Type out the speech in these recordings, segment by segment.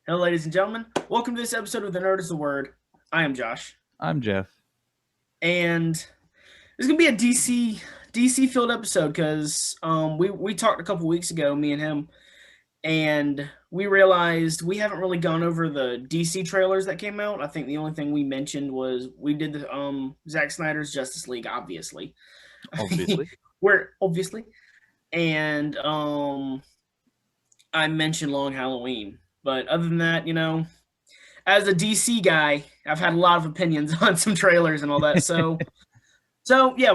Hello, ladies and gentlemen. Welcome to this episode of The Nerd is the Word. I am Josh, I'm Jeff. and it's gonna be a DC filled episode because we talked a couple weeks ago, me and him, and we realized we haven't really gone over the DC trailers that came out. I think the only thing we mentioned was we did the Zack Snyder's Justice League, obviously. Obviously. We're obviously, and I mentioned Long Halloween, but other than that, as a DC guy, I've had a lot of opinions on some trailers and all that. So yeah,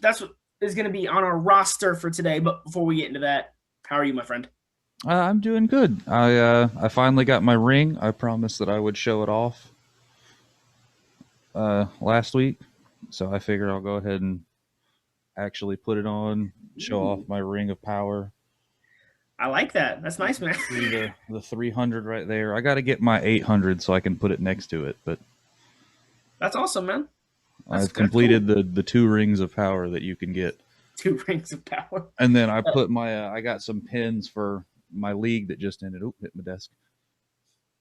that's what is gonna be on our roster for today. But before we get into that, how are you, my friend? I'm doing good. I finally got my ring. I promised that I would show it off last week, so I figured I'll go ahead and actually put it on, show off my ring of power. I like that. That's nice, man. See the 300 right there. I got to get my 800 so I can put it next to it, but That's awesome, man. I've completed the 2 rings of power that you can get. 2 rings of power. And then I put I got some pins for my league that just ended. Oh, hit my desk.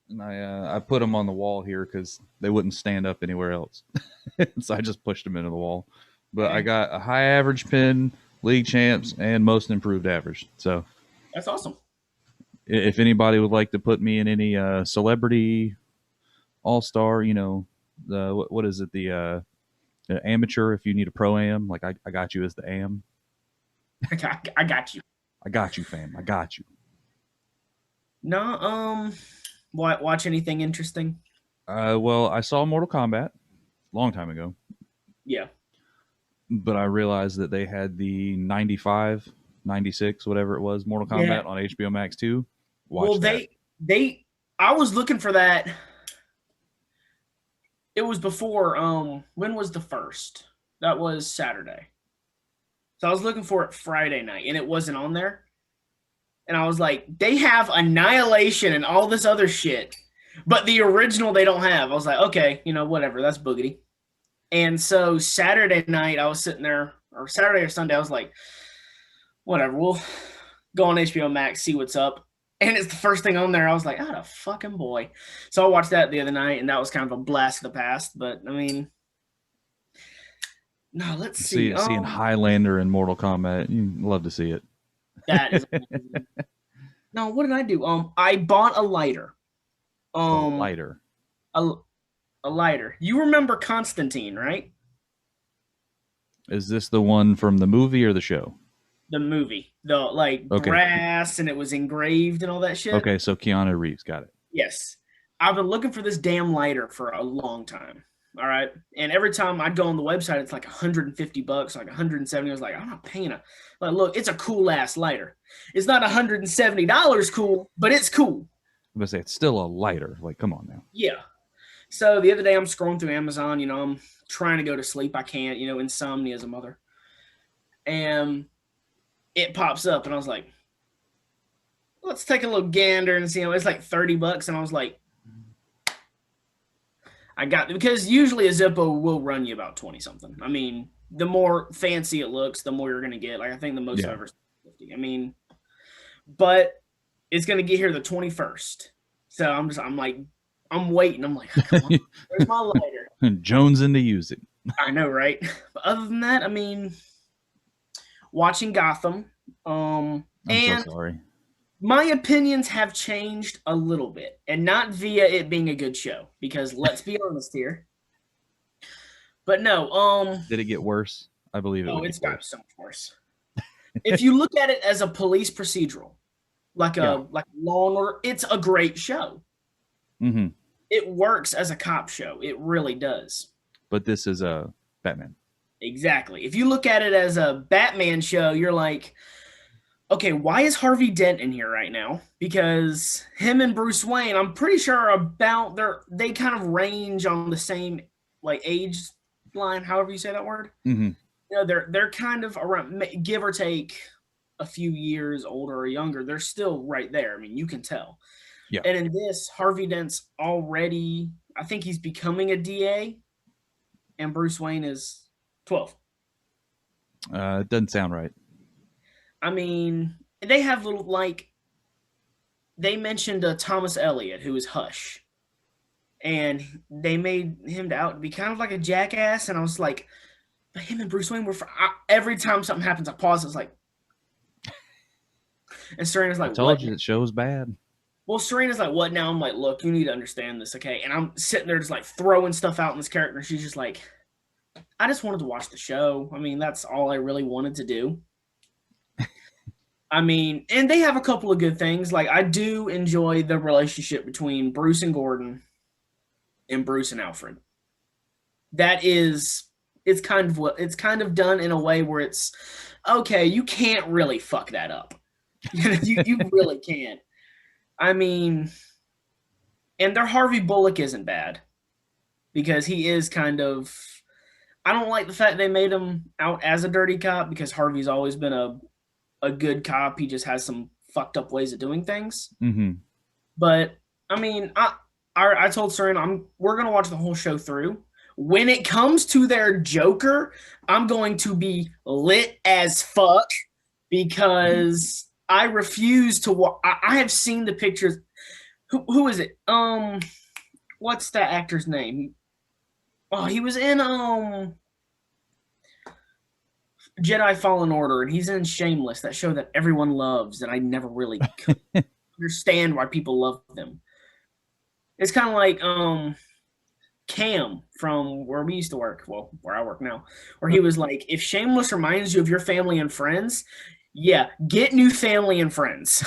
And I put them on the wall here because they wouldn't stand up anywhere else. So I just pushed them into the wall. But I got a high average pin, league champs, and most improved average. So that's awesome. If anybody would like to put me in any celebrity all-star, what is it? The amateur, if you need a pro-am, like I got you as the am. I got you. I got you, fam. I got you. No, watch anything interesting? Well, I saw Mortal Kombat a long time ago. Yeah. But I realized that they had the 95, 96, whatever it was, Mortal Kombat on HBO Max too. Well, I was looking for that. It was before, when was the first? That was Saturday. So I was looking for it Friday night, and it wasn't on there. And I was like, they have Annihilation and all this other shit, but the original they don't have. I was like, okay, whatever, that's boogity. And so Saturday night, I was sitting there, or Saturday or Sunday, I was like, whatever, we'll go on HBO Max, see what's up. And it's the first thing on there. I was like, oh, the fucking boy. So I watched that the other night, and that was kind of a blast of the past. But, I mean, no, let's see. Seeing Highlander in Mortal Kombat, you love to see it. That is amazing. No, what did I do? I bought a lighter. A lighter. A lighter. You remember Constantine, right? Is this the one from the movie or the show? The movie. The brass, and it was engraved and all that shit. Okay, so Keanu Reeves, got it. Yes. I've been looking for this damn lighter for a long time. All right. And every time I'd go on the website, it's like $150, like $170. I was like, I'm not paying like, look, it's a cool ass lighter. It's not $170 cool, but it's cool. I'm gonna say it's still a lighter. Like, come on now. Yeah. So the other day I'm scrolling through Amazon, I'm trying to go to sleep. I can't, insomnia as a mother. And it pops up, and I was like, let's take a little gander and see. It's like $30, and I was like, because usually a Zippo will run you about 20 something. I mean, the more fancy it looks, the more you're gonna get. Like, I think the most I've ever seen 50. I mean, but it's gonna get here the 21st. So I'm waiting. I'm like, come on, where's my lighter? Jonesing to use it. I know, right? But other than that, I mean, watching Gotham. I'm so sorry. My opinions have changed a little bit, and not via it being a good show, because let's be honest here. But no, did it get worse? I believe it. Oh, it's got so much worse. If you look at it as a police procedural, like Law and Order, it's a great show. Mm-hmm. It works as a cop show. It really does. But this is a Batman. Exactly. If you look at it as a Batman show, you're like, okay, why is Harvey Dent in here right now? Because him and Bruce Wayne, I'm pretty sure are they kind of range on the same age line, however you say that word. Mm-hmm. They're kind of around, give or take a few years older or younger. They're still right there. I mean, you can tell. Yeah. And in this, Harvey Dent's already, I think he's becoming a DA, and Bruce Wayne is 12. It doesn't sound right. I mean, they have they mentioned Thomas Elliott, who is Hush, and they made him out to be kind of like a jackass. And I was like, but him and Bruce Wayne were. Every time something happens, I pause. It's like, and Serena's I like, told "What?" you, it shows bad. Well, Serena's like, "What now?" I'm like, "Look, you need to understand this, okay?" And I'm sitting there just like throwing stuff out in this character. And she's just like, "I just wanted to watch the show. I mean, that's all I really wanted to do." I mean, and they have a couple of good things. Like, I do enjoy the relationship between Bruce and Gordon and Bruce and Alfred. That is, it's kind of done in a way where it's okay. You can't really fuck that up. You really can't. I mean, and their Harvey Bullock isn't bad because he is kind of. I don't like the fact they made him out as a dirty cop because Harvey's always been a good cop. He just has some fucked up ways of doing things. Mm-hmm. But I mean, I told Serena we're gonna watch the whole show through. When it comes to their Joker, I'm going to be lit as fuck because I refuse to watch. I have seen the pictures. Who is it? What's that actor's name? Oh, he was in Jedi Fallen Order, and he's in Shameless, that show that everyone loves, that I never really could understand why people love them. It's kind of like Cam from where we used to work, well, where I work now, where he was like, if Shameless reminds you of your family and friends, yeah, get new family and friends.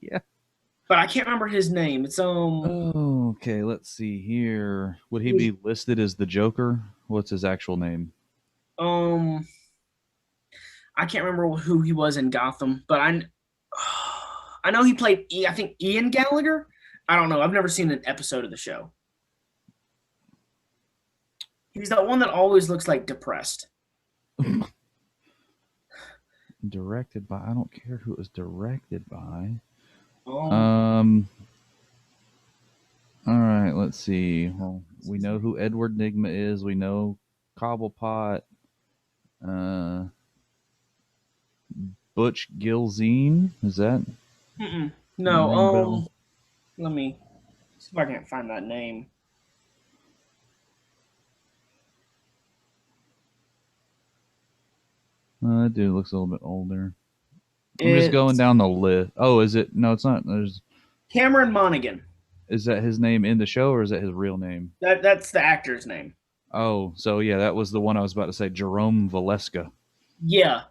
Yeah. But I can't remember his name. It's Oh, okay, let's see here. Would he be listed as the Joker? What's his actual name? I can't remember who he was in Gotham, but I know he played I think Ian Gallagher. I don't know. I've never seen an episode of the show. He's that one that always looks like depressed. Directed by, I don't care who it was directed by. Um, All right, let's see. Well, we know who Edward Nigma is. We know Cobblepot. Butch Gilzine. Is that? no. Let me see if I can't find that name. That dude looks a little bit older. I'm just going down the list. Oh, is it? No, it's not. There's Cameron Monaghan. Is that his name in the show, or is that his real name? That's the actor's name. Oh, so yeah, that was the one I was about to say. Jerome Valeska. Yeah.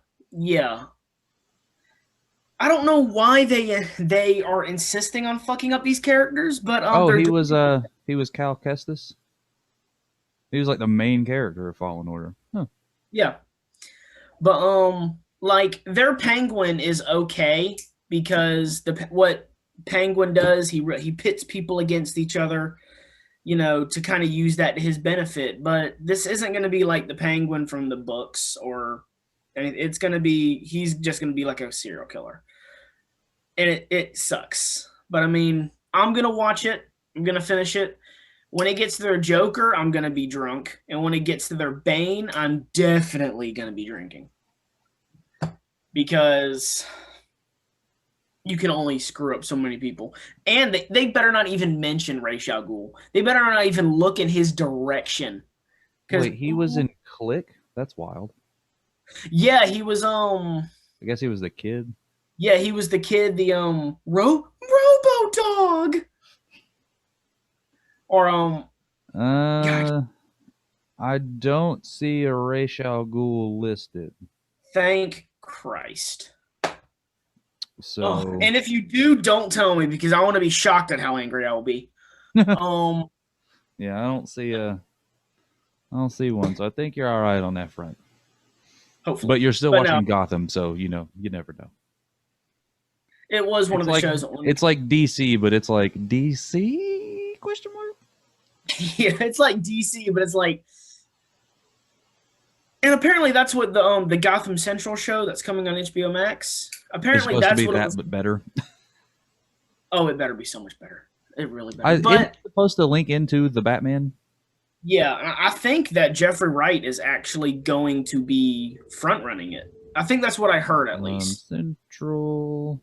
I don't know why they are insisting on fucking up these characters, but he was Cal Kestis. He was like the main character of Fallen Order. Huh. Yeah. But like their Penguin is okay because what Penguin does, he pits people against each other, to kind of use that to his benefit. But this isn't going to be like the Penguin from the books, or it's going to be, he's just going to be like a serial killer, and it sucks. But I mean, I'm going to watch it. I'm going to finish it. When it gets to their Joker, I'm going to be drunk. And when it gets to their Bane, I'm definitely going to be drinking. Because you can only screw up so many people. And they better not even mention Ra's al Ghul. They better not even look in his direction. Wait, he was in Click? That's wild. Yeah, he was I guess he was the kid. Yeah, he was the kid, the Robo Dog. Or I don't see a Ra's al Ghul listed. Thank Christ. So and if you do, don't tell me, because I want to be shocked at how angry I will be. Yeah, I don't see one, so I think you're all right on that front. Hopefully. But you're still watching Gotham, so you never know. It was one of the shows. It's like DC, but it's like DC ? Yeah, it's like DC, but it's like, and apparently that's what the Gotham Central show that's coming on HBO Max. Apparently that's what it was. But better. Oh, it better be so much better. It really better. But it's supposed to link into the Batman. Yeah, I think that Jeffrey Wright is actually going to be front running it. I think that's what I heard, at least. Central.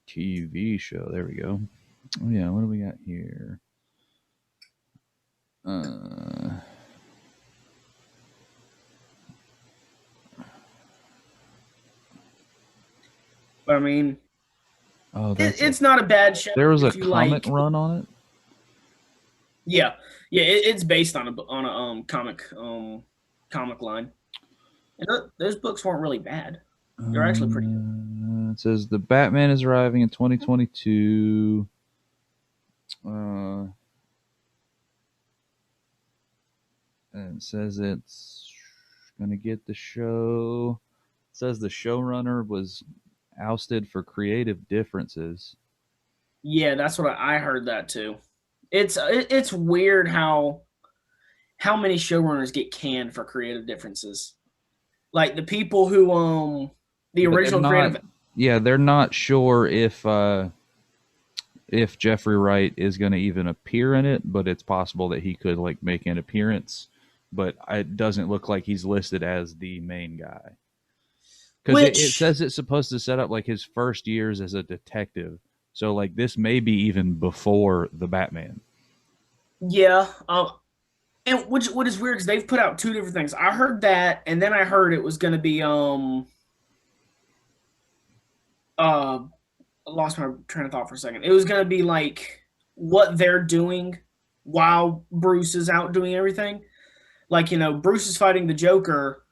TV show. There we go. Oh, yeah, what do we got here? But I mean, Oh, that's it's not a bad show there was a if you comic like. run on it. Yeah, yeah, it's based on a comic line. And those books weren't really bad. They're actually pretty good. It says the Batman is arriving in 2022. And it says it's gonna get the show. It says the showrunner was ousted for creative differences. Yeah, that's what I heard that too. It's weird how many showrunners get canned for creative differences. Like the people who the But they're original not. creative. Yeah, they're not sure if Jeffrey Wright is going to even appear in it, but it's possible that he could like make an appearance. But it doesn't look like he's listed as the main guy because it Which says it's supposed to set up like his first years as a detective. So like this may be even before the Batman. yeah, and which what is weird because they've put out two different things. I heard that, and then I heard it was going to be uh I lost my train of thought for a second. It was going to be like what they're doing while Bruce is out doing everything. Like, Bruce is fighting the Joker.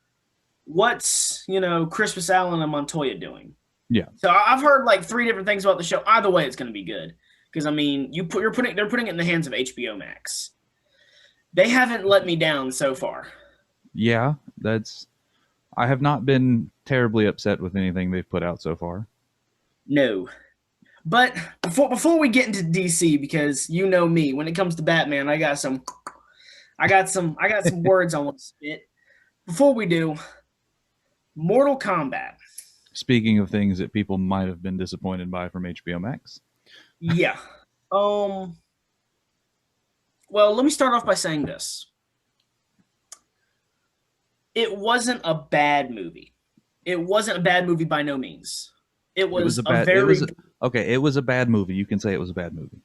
What's, Crispus Allen and Montoya doing? Yeah. So I've heard like three different things about the show. Either way, it's going to be good because I mean, they're putting it in the hands of HBO Max. They haven't let me down so far. Yeah, I have not been terribly upset with anything they've put out so far. No. But before we get into DC, because you know me, when it comes to Batman, I got some words I want to spit. Before we do, Mortal Kombat. Speaking of things that people might have been disappointed by from HBO Max. Yeah. Well, let me start off by saying this. It wasn't a bad movie. It wasn't a bad movie by no means. It was a bad. very. Okay. It was a bad movie. You can say it was a bad movie.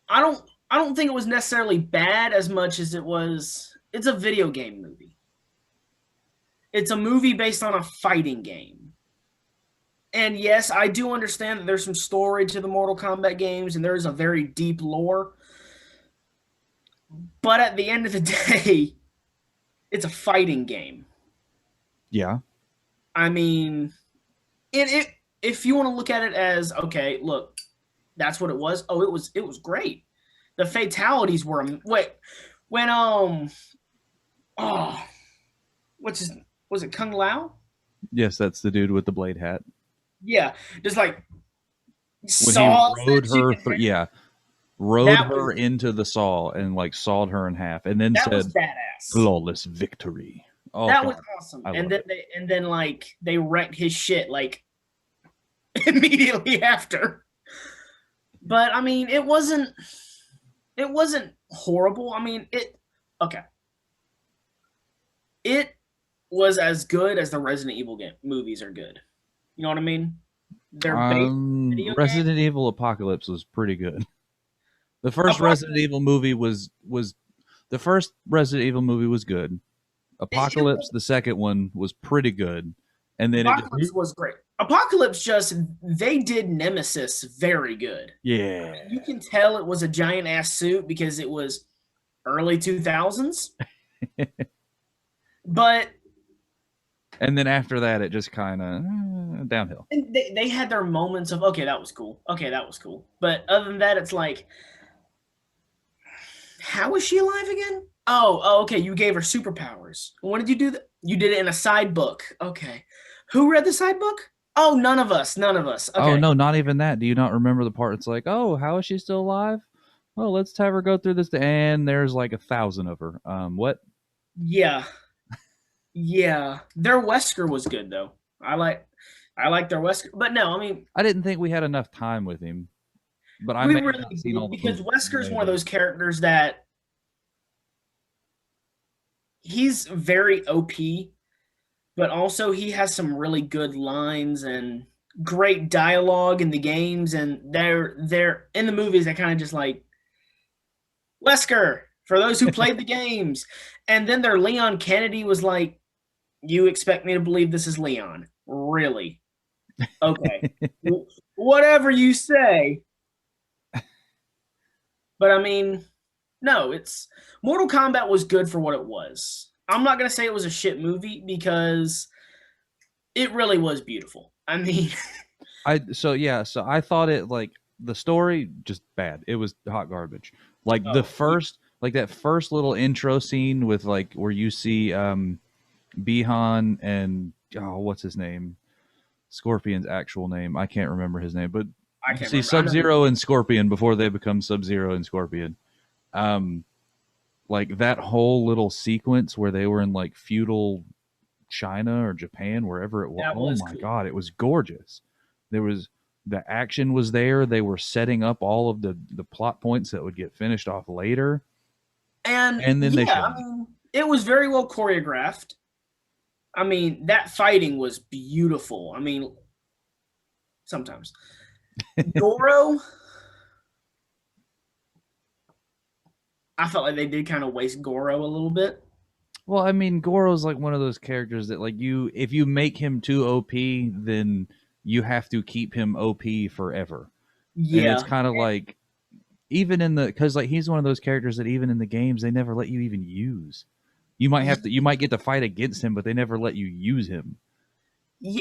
I don't think it was necessarily bad as much as it was. It's a video game movie. It's a movie based on a fighting game. And yes, I do understand that there's some story to the Mortal Kombat games, and there is a very deep lore. But at the end of the day, it's a fighting game. Yeah. I mean, if you want to look at it as okay, look, that's what it was. Oh, it was great. The fatalities were when was it Kung Lao? Yes, that's the dude with the blade hat. Yeah, just like When he rode her, rode her into the saw and like sawed her in half, and then that said, was badass. "Flawless victory." Oh, that God. was awesome. And then like they wrecked his shit like immediately after. But I mean, it wasn't horrible. I mean, okay. It was as good as the Resident Evil movies are good. You know what I mean? They're based Resident Evil Apocalypse was pretty good. The first Resident Evil movie was the first Resident Evil movie was good. Apocalypse, the second one, was pretty good, and then Apocalypse was great. Apocalypse they did Nemesis very good. Yeah, you can tell it was a giant ass suit because it was early 2000s. But and then after that, it just kind of downhill. And they had their moments of okay, that was cool. Okay, that was cool. But other than that, it's like, how is she alive again? Oh, okay. You gave her superpowers. When did you do that? You did it in a side book. Okay. Who read the side book? Oh, none of us. None of us. Okay. Oh no, not even that. Do you not remember the part? It's like, oh, how is she still alive? Oh, let's have her go through this, and there's like 1,000 of her. What? Yeah. Yeah. Their Wesker was good though. I like their Wesker, but no, I mean, I didn't think we had enough time with him. But I we really seen all the because Wesker's one of those characters that he's very OP, but also he has some really good lines and great dialogue in the games, and they're in the movies. They kind of just like Wesker for those who played the games, and then their Leon Kennedy was like, "You expect me to believe this is Leon? Really? Okay, whatever you say." But I mean, no, it's Mortal Kombat was good for what it was. I'm not gonna say it was a shit movie because it really was beautiful. I mean, So I thought it like the story just bad. It was hot garbage. Like the oh first like that first little intro scene with like where you see Bihan and oh what's his name? Scorpion's actual name. I can't remember his name, but I you can't see remember. I Sub know. Zero and Scorpion before they become Sub Zero and Scorpion. Um like that whole little sequence where they were in like feudal China or Japan, wherever it was. That Oh was my cool. god, it was gorgeous. There was the action was there. They were setting up all of the plot points that would get finished off later, And and then they yeah, I shouldn't. mean, it was very well choreographed. I mean, that fighting was beautiful. I mean, sometimes Goro, I felt like they did kind of waste Goro a little bit. Well, I mean, Goro's like one of those characters that like you if you make him too OP, then you have to keep him OP forever. And it's Yeah, kind of like even in the because like he's one of those characters that even in the games they never let you even use. You might get to fight against him, but they never let you use him.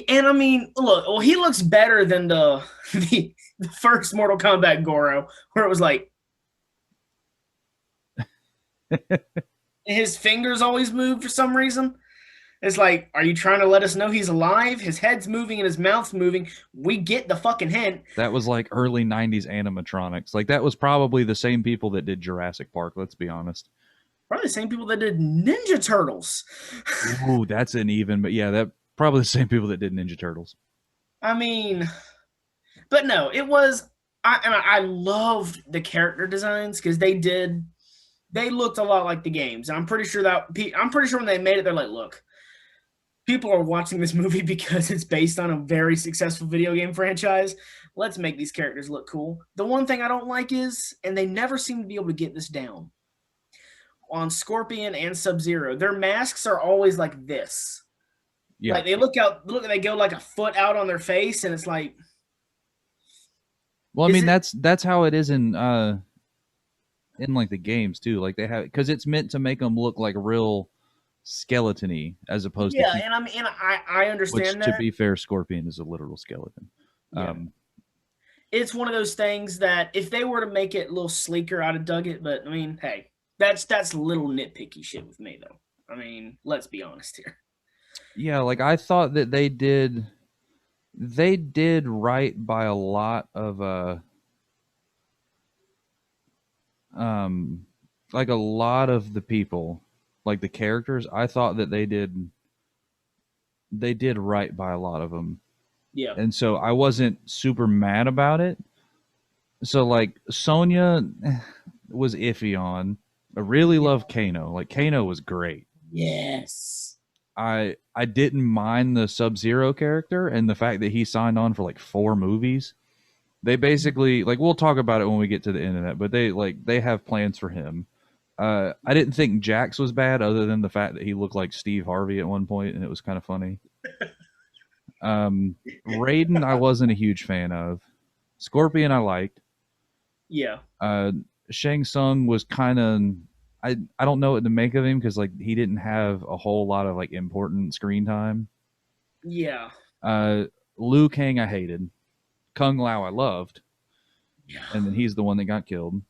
and I mean, look, well, he looks better than the first Mortal Kombat Goro, where it was like his fingers always moved for some reason. It's like, are you trying to let us know he's alive? His head's moving and his mouth's moving. We get the fucking hint. That was like early 90s animatronics. Like that was probably the same people that did Jurassic Park, let's be honest. Probably the same people that did Ninja Turtles. Ooh, that's an even but yeah, that probably the same people that did Ninja Turtles. I mean, but no, it was. I loved the character designs because they looked a lot like the games. I'm pretty sure when they made it, they're like, look, people are watching this movie because it's based on a very successful video game franchise. Let's make these characters look cool. The one thing I don't like is, and they never seem to be able to get this down on Scorpion and Sub Zero, their masks are always like this. Yeah. Like they go like a foot out on their face, and it's like, Well, I is mean it? that's how it is in like the games too. Like they have cuz it's meant to make them look like real skeletony as opposed to Yeah, keep and I which understand to that. be fair Scorpion is a literal skeleton. Yeah, Um it's one of those things that if they were to make it a little sleeker, I'd have dug it. But I mean, hey, that's little nitpicky shit with me, though. I mean, let's be honest here. yeah, like I thought that they did right by a lot of um like a lot of the people like the characters I thought that they did right by a lot of them Yeah, and so I wasn't super mad about it so like Sonya was iffy on I really yeah, love Kano like Kano was great yes, I didn't mind the Sub-Zero character and the fact that he signed on for like 4 movies they basically like we'll talk about it when we get to the end of that but they have plans for him. I didn't think Jax was bad, other than the fact that he looked like Steve Harvey at one point, and it was kind of funny. Raiden, I wasn't a huge fan of. Scorpion, I liked. yeah, Uh, Shang Tsung was kind of. I don't know what to make of him because like he didn't have a whole lot of like important screen time. yeah, Uh, Liu Kang, I hated. Kung Lao, I loved, yeah, and then he's the one that got killed.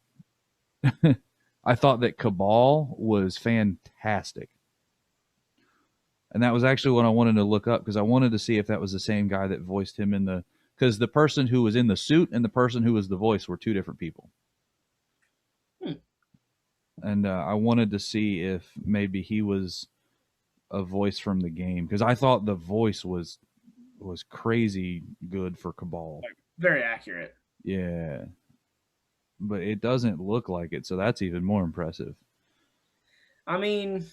I thought that Cabal was fantastic. And that was actually what I wanted to look up because I wanted to see if that was the same guy that voiced him in the because the person who was in the suit and the person who was the voice were 2 different people. hmm. And I wanted to see if maybe he was a voice from the game because I thought the voice was crazy good for Cabal. Very accurate. Yeah, but it doesn't look like it, so that's even more impressive. I mean,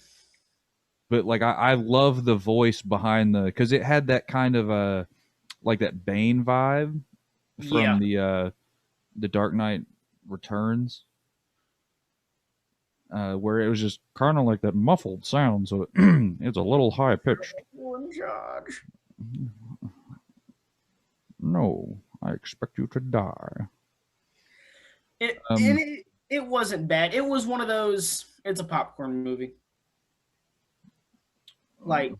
But like I love the voice behind the because it had that kind of a like that Bane vibe from Yeah. the Dark Knight Returns, where it was just kind of like that muffled sound, so it's a little high pitched. In charge. No, I expect you to die. And Um, it wasn't bad. It was one of those. It's a popcorn movie. Like,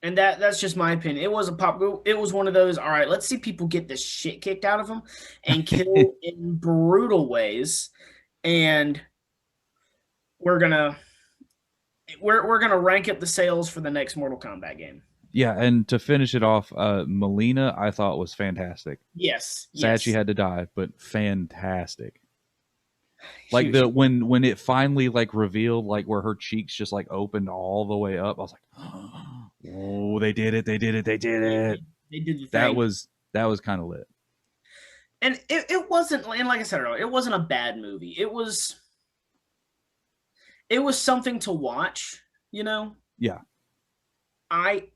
and that's just my opinion. It was a pop. It was one of those. All right, let's see people get the shit kicked out of them and kill in brutal ways, and we're gonna we're gonna rank up the sales for the next Mortal Kombat game. yeah, and to finish it off, Molina I thought was fantastic. Yes, Sad she yes. had to die, but fantastic. She Like was. the when it finally like revealed like where her cheeks just like opened all the way up, I was like, oh, they did it, they did it, they did They it. did. They did the That thing, was that was kind of lit. and it wasn't. And like I said earlier, it wasn't a bad movie. It was something to watch. You know, Yeah. I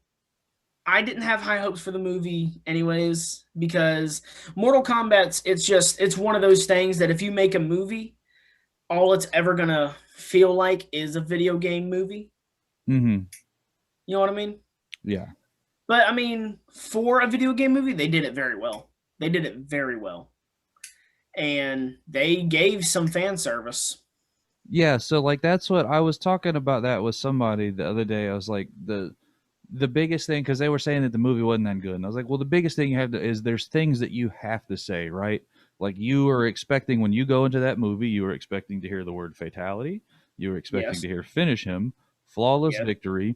I didn't have high hopes for the movie anyways because Mortal Kombat's it's one of those things that if you make a movie, all it's ever gonna feel like is a video game movie. Mm-hmm. You know what I mean? Yeah. But I mean, for a video game movie, they did it very well. They did it very well. And they gave some fan service. Yeah, so like that's what I was talking about that with somebody the other day. I was like the biggest thing because they were saying that the movie wasn't that good, and I was like, well, the biggest thing you have to is there's things that you have to say, right? Like you are expecting when you go into that movie, you are expecting to hear the word fatality, you are expecting Yes. to hear finish him, flawless Yes. victory.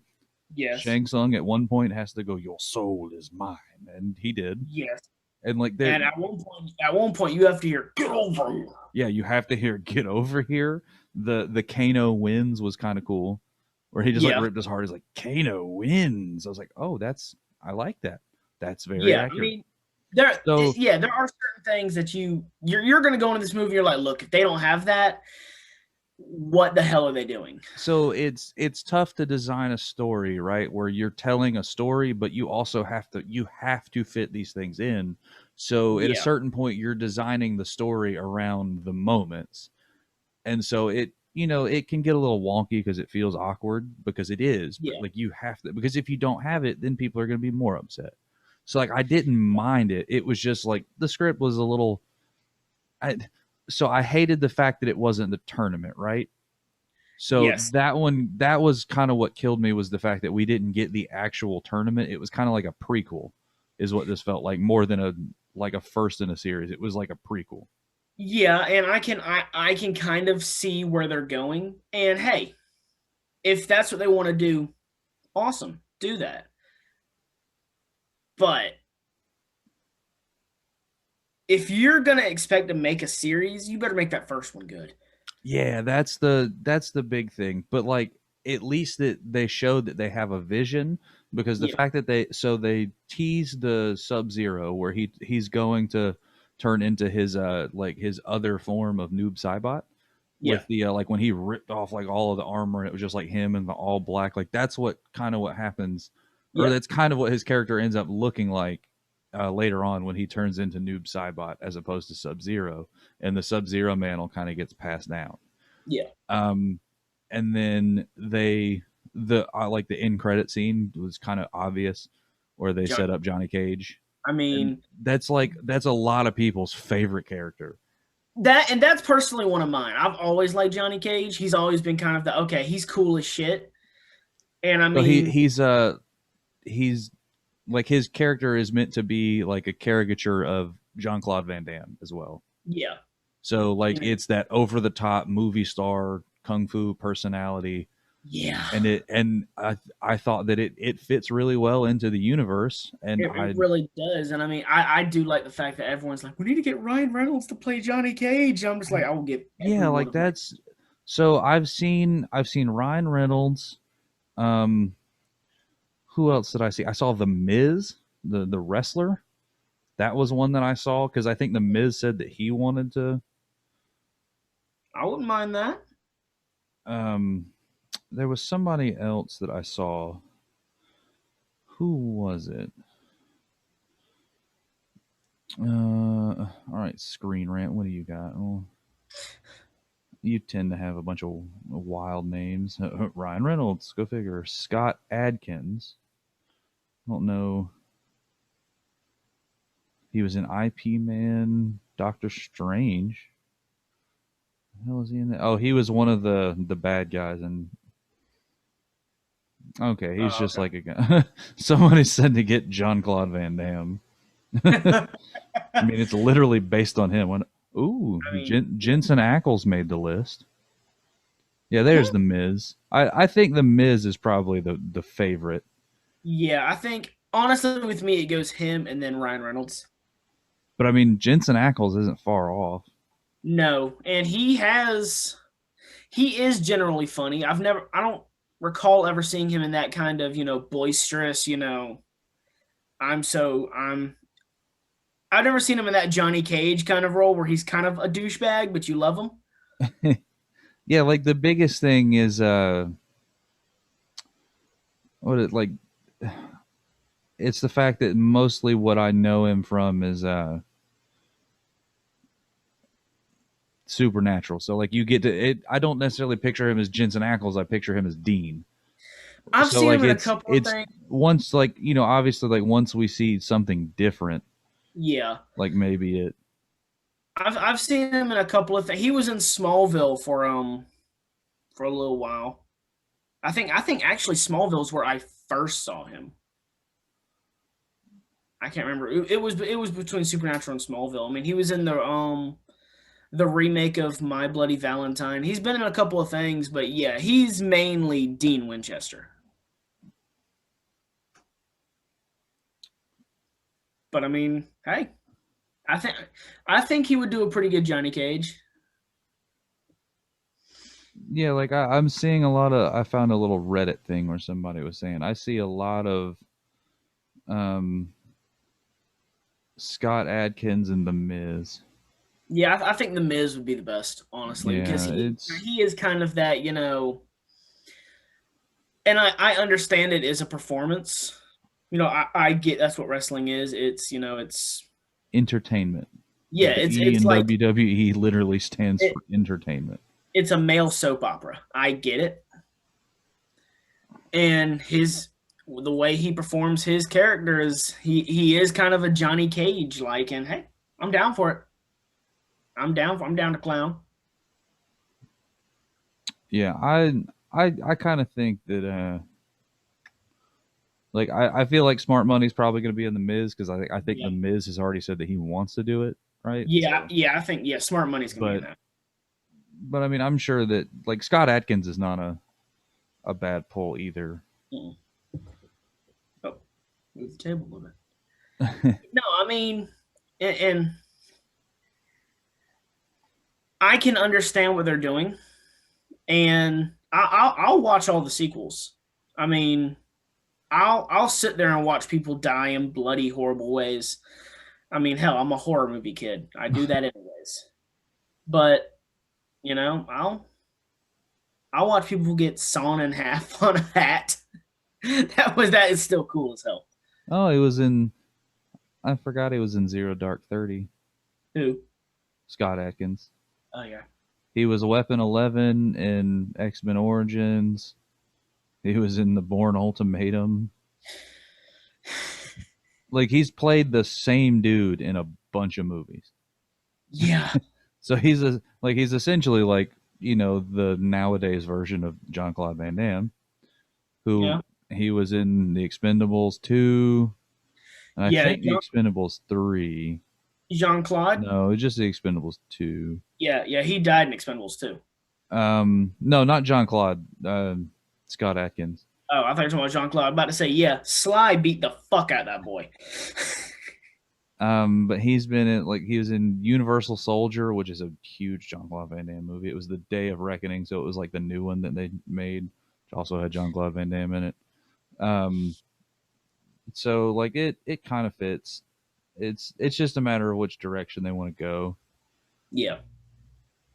Yes. Shang Tsung at one point has to go, "Your soul is mine," and he did. Yes. And like there, And at one point you have to hear, get over here. yeah, you have to hear "Get over here." The Kano wins was kind of cool, where he just like Yeah. ripped his heart. He's like Kano wins. I was like, oh, that's I like that. That's very Yeah. I accurate. mean, there So yeah, there are certain things that you're gonna go into this movie, you're like, look, if they don't have that, what the hell are they doing? so it's tough to design a story, right? Where you're telling a story, but you have to fit these things in. So at a Yeah. certain point, you're designing the story around the moments, and so it can get a little wonky because it feels awkward because it is, but Yeah. like you have to, because if you don't have it, then people are going to be more upset. So like I didn't mind it. It was just like the script was a little I, so I hated the fact that it wasn't the tournament, right? So Yes. that was kind of what killed me, was the fact that we didn't get the actual tournament. It was kind of like a prequel is what this felt like, more than a first in a series. It was like a prequel. Yeah, and I can kind of see where they're going. And hey, if that's what they want to do, awesome. Do that. But if you're gonna expect to make a series, you better make that first one good. Yeah, that's the big thing. But like at least that they showed that they have a vision, because the Yeah. fact that they teased the Sub-Zero where he's going to turn into his like his other form of Noob Saibot, Yeah. with the like when he ripped off like all of the armor and it was just like him in the all black. Like that's what happens, or Yeah. that's kind of what his character ends up looking like later on when he turns into Noob Saibot as opposed to Sub-Zero, and the Sub-Zero mantle kind of gets passed down. Yeah. Um, and then the like the end credit scene was kind of obvious, where they John, set up Johnny Cage, I and mean, that's a lot of people's favorite character. that's personally one of mine. I've always liked Johnny Cage. He's always been kind of the okay, he's cool as shit. And I So mean, he's like his character is meant to be like a caricature of Jean Claude Van Damme as well. yeah. So like And it's that over the top movie star kung fu personality, yeah. and I thought that it fits really well into the universe, and It I really does. And I mean, I do like the fact that everyone's like, we need to get Ryan Reynolds to play Johnny Cage. I'm just like, I will give yeah, every one like of my. that's so I've seen Ryan Reynolds. Um, who else did I see? I saw the Miz, the wrestler. That was one that I saw because I think the Miz said that he wanted to. I wouldn't mind that. Um, there was somebody else that I saw. Who was it? All right, Screen Rant. What do you got? Well, you tend to have a bunch of wild names. Ryan Reynolds, go figure. Scott Adkins. I don't know. He was in IP Man, Doctor Strange. The hell was he in that? Oh, he was one of the bad guys. And okay, he's Oh, just like a guy. Somebody said to get John Claude Van Damme. okay. I mean, it's literally based on him. When ooh, I mean, Jensen Ackles made the list. Yeah, there's yeah, the Miz. I think the Miz is probably the favorite. yeah. I think honestly, with me, it goes him and then Ryan Reynolds. But I mean, Jensen Ackles isn't far off. No, and he is generally funny. I don't recall ever seeing him in that kind of boisterous. I'm I've never seen him in that Johnny Cage kind of role where he's kind of a douchebag, but you love him. Yeah, like the biggest thing is what it like it's the fact that mostly what I know him from is Supernatural. So like you get to it. I don't necessarily picture him as Jensen Ackles. I picture him as Dean. I've So seen like him in a couple of it's things. once like obviously like once we see something different, Yeah, like maybe it. I've seen him in a couple of things. He was in Smallville for a little while. I think actually Smallville's where I first saw him. I can't remember. It was between Supernatural and Smallville. I mean, he was in the remake of My Bloody Valentine. He's been in a couple of things, but yeah, he's mainly Dean Winchester. But I mean, hey, I think I think he would do a pretty good Johnny Cage. Yeah, like I'm seeing a lot of. I found a little Reddit thing where somebody was saying I see a lot of um, Scott Adkins and The Miz. Yeah, I think the Miz would be the best, honestly, because Yeah, he it's he is kind of that, and I understand it is a performance. I get that's what wrestling is. It's entertainment. yeah, The E it's in like WWE literally stands it, for entertainment. it's a male soap opera. I get it, and his the way he performs his character is he is kind of a Johnny Cage like, and hey, I'm down for it. I'm down to clown. Yeah, I kind of think that like I feel like Smart Money's probably going to be in the Miz because I think the Yeah, Miz has already said that he wants to do it, right? yeah, So, yeah. I think yeah, Smart Money's gonna be in but that. I mean, I'm sure that like Scott Atkins is not a bad pull either. Mm. Oh, move the table a little bit. No, I mean, and I can understand what they're doing, and I'll watch all the sequels. I mean, I'll sit there and watch people die in bloody, horrible ways. I mean, hell, I'm a horror movie kid. I do that anyways. But I'll watch people get sawn in half on a hat. That is still cool as hell. Oh, he was in. I forgot he was in Zero Dark 30. Who? Scott Atkins. Oh yeah. He was Weapon 11 in X Men Origins. He was in the Bourne Ultimatum. Like he's played the same dude in a bunch of movies. Yeah. So he's essentially like the nowadays version of John Claude Van Damme, who Yeah. he was in the Expendables 2, and I Yeah. think the Expendables 3. Jean Claude. No, just the Expendables 2. Yeah. Yeah. He died in Expendables too. No, not John Claude. Scott Atkins. Oh, I thought you were talking about Jean Claude. I'm about to say, yeah, Sly beat the fuck out of that boy. But he's been in like he was in Universal Soldier, which is a huge John Claude Van Damme movie. It was the Day of Reckoning, so it was like the new one that they made, which also had John Claude Van Damme in it. Um, so like it kind of fits. It's just a matter of which direction they want to go. Yeah.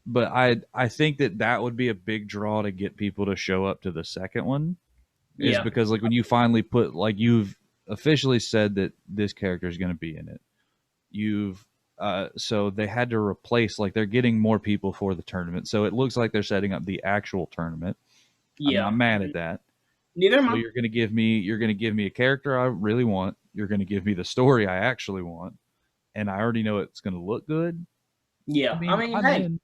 But I think that would be a big draw to get people to show up to the second one, is Yeah. because like when you finally put like you've officially said that this character is going to be in it. you've so they had to replace, like, they're getting more people for the tournament, so it looks like they're setting up the actual tournament. I'm Yeah. not mad at that. Neither am So I. you're gonna give me a character I really want. You're gonna give me the story I actually want, and I already know it's gonna look good. I Yeah. I mean, mean, I'm hey. in.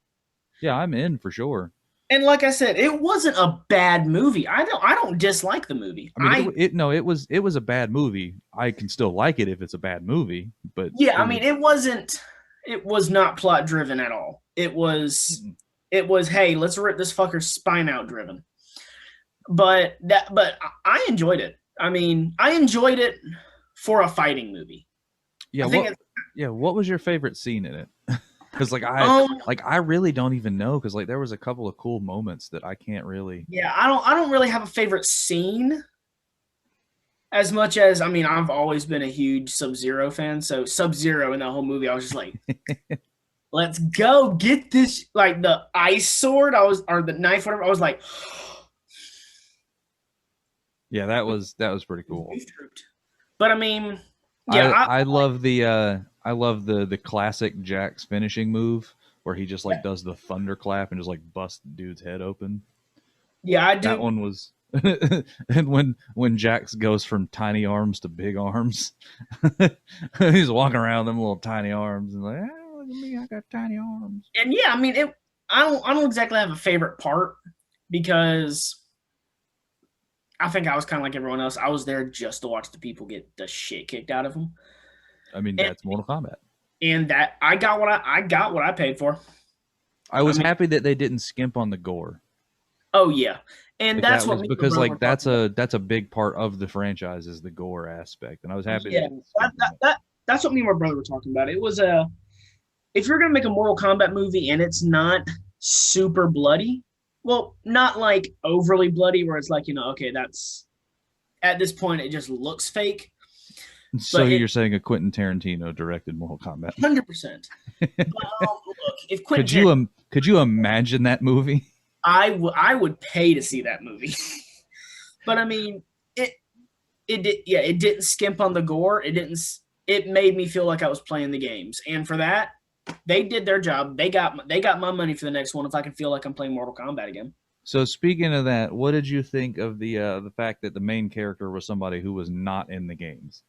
Yeah, I'm in for sure. And like I said, it wasn't a bad movie. I don't dislike the movie. I mean, it was a bad movie. I can still like it if it's a bad movie, but Yeah, it I mean was. it was not plot driven at all. It was hey, let's rip this fucker's spine out driven. But I enjoyed it. I mean, I enjoyed it for a fighting movie. Yeah, I think it's what was your favorite scene in it? Because um I really don't even know, because like there was a couple of cool moments that I can't really. yeah, I don't really have a favorite scene as much as I mean, I've always been a huge Sub-Zero fan. So Sub-Zero in that whole movie, I was just like, let's go get this like the ice sword. I was or the knife, whatever. I was like, Yeah, that was pretty cool. but I mean, yeah, I love the classic Jax finishing move where he just like does the thunderclap and just like busts dude's head open. yeah, I That do. one was. And when Jax goes from tiny arms to big arms, he's walking around them little tiny arms and like, oh, look at me, I got tiny arms. And yeah, I mean, I don't exactly have a favorite part because I think I was kind of like everyone else. I was there just to watch the people get the shit kicked out of them, I mean, and that's Mortal Kombat. that I got what I paid for. I I was mean, happy that they didn't skimp on the gore. oh yeah, and Like that's that what was me and my because brother were like talking about. that's a big part of the franchise is the gore aspect, and I was happy they Yeah, didn't that, skimp on that, that that's what me and my brother were talking about. It was a if you're gonna make a Mortal Kombat movie and it's not super bloody, well, not like overly bloody where it's like okay, that's at this point it just looks fake, that. So but it you're saying a Quentin Tarantino directed Mortal Kombat? 100%. But look, if Quentin Tarantino, Could you imagine that movie? I would pay to see that movie. But I mean, it didn't skimp on the gore. It made me feel like I was playing the games, and for that, they did their job. They got my money for the next one if I can feel like I'm playing Mortal Kombat again. So speaking of that, what did you think of the fact that the main character was somebody who was not in the games?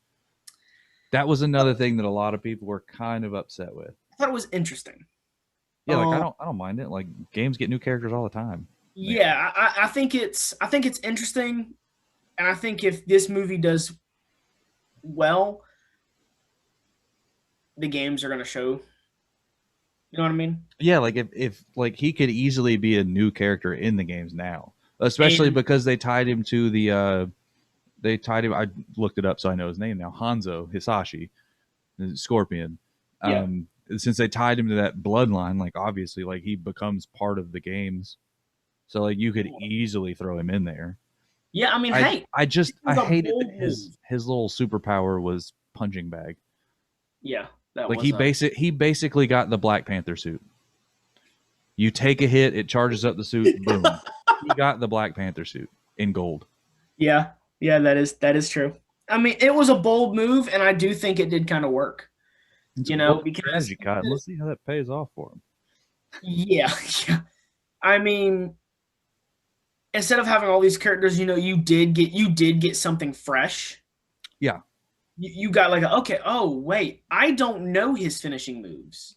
That was another thing that a lot of people were kind of upset with. I thought it was interesting. Yeah, like Um, I don't mind it. Like games get new characters all the time. Like, yeah, I think it's interesting, and I think if this movie does well, the games are going to show. You know what I mean? yeah, like if like he could easily be a new character in the games now, especially And because they tied him to the they tied him. I looked it up so I know his name now. Hanzo Hisashi, the Scorpion. yeah, Since they tied him to that bloodline, like obviously, like he becomes part of the games. So like you could easily throw him in there. yeah. I mean, hey, it I was a hated bold that move. his little superpower was punching bag. Yeah, that Like was a he basically got the Black Panther suit. You take a hit, it charges up the suit, boom. He got the Black Panther suit in gold. yeah, yeah. That is true. I mean, it was a bold move, and I do think it did kind of work. It's a bold Because strategy, Cotton. Let's see how that pays off for him. yeah, yeah. I mean, instead of having all these characters, you did get something fresh. Yeah. You got like okay, oh wait, I don't know his finishing moves.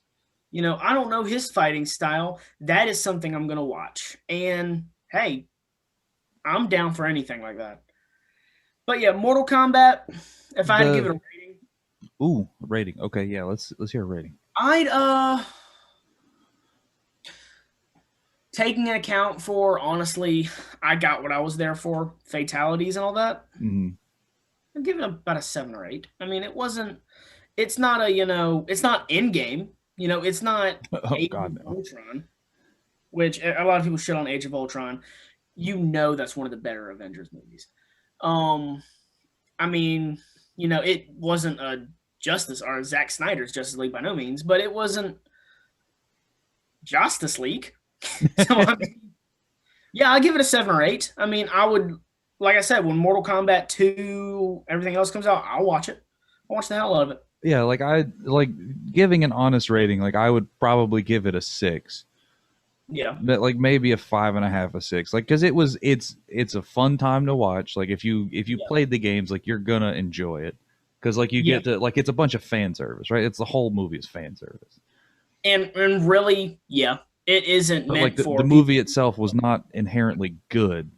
I don't know his fighting style. That is something I'm gonna watch. And hey, I'm down for anything like that. But yeah, Mortal Kombat. If I had to give it The a rating, rating. Okay, yeah, let's hear a rating. I'd taking an account for honestly, I got what I was there for, fatalities and all that. Mm-hmm. I'd give it about a 7 or 8. I mean, it's not it's not in game. It's not Oh Age God, of no. Ultron, which a lot of people shit on Age of Ultron. That's one of the better Avengers movies. Um, I mean, it wasn't a Justice or Zack Snyder's Justice League by no means, but it wasn't Justice League. So I mean, yeah, I'll give it a 7 or 8. I mean, I would, like I said, when Mortal Kombat 2, everything else comes out, I'll watch it. I'll watch the hell out of it. yeah, like I like giving an honest rating. Like I would probably give it a 6, Yeah, but like maybe a 5.5, a 6. Like because it's a fun time to watch. Like if you yeah, played the games, like you're gonna enjoy it because like you yeah. get to like it's a bunch of fan service, right? It's the whole movie is fan service. And really, yeah, it isn't But like meant the for movie people. itself was not inherently good,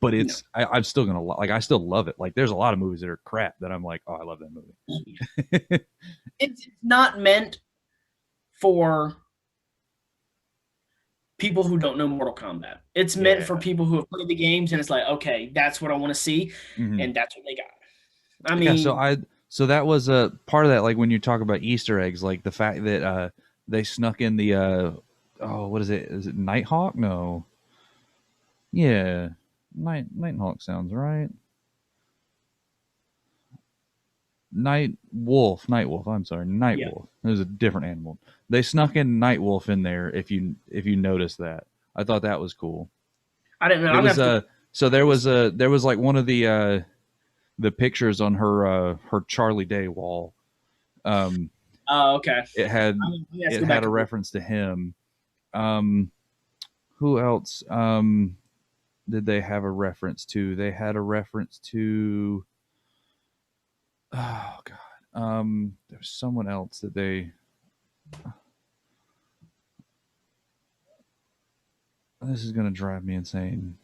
but No, I'm still gonna like I still love it. Like there's a lot of movies that are crap that I'm like, oh, I love that movie. it's not meant for people who don't know Mortal Kombat. It's meant for Yeah. people who have played the games and it's like, okay, that's what I want to see, Hmm. and that's what they got. I Yeah. So mean, that was a part of that. Like when you talk about Easter eggs, like the fact that they snuck in the oh, what is it? Is it Nighthawk? No. Yeah. Nighthawk sounds right. Night Wolf. I'm sorry, Night yeah, Wolf. There's a different animal. They snuck in Night Wolf in there. If you notice that, I thought that was cool. I didn't know. It I'm gonna was have to. so there was like one of the pictures on her Charlie Day wall. Um, Oh, okay. it had I'm gonna have to it go had back a and look. reference to him. Um, who else? Did they have a reference to? They had a reference to. Oh God. There's someone else that they. This is gonna drive me insane.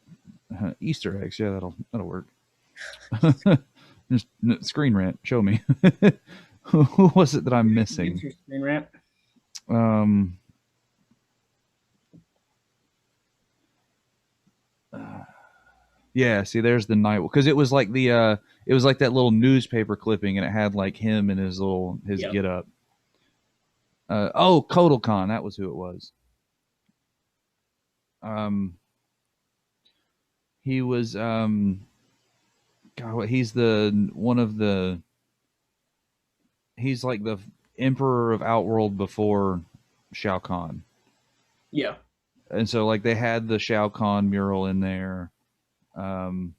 Easter eggs, yeah, that'll work. Just screen rant. Show me. Who was it that I'm Get missing? your screen rant. Um, yeah. See, there's the night because it was like that little newspaper clipping, and it had like him and his Yeah, get up. Oh, Kotalkon, that was who it was. Um, he was God, he's the one of the he's like the emperor of Outworld before Shao Kahn. yeah, And so like they had the Shao Kahn mural in there. Um,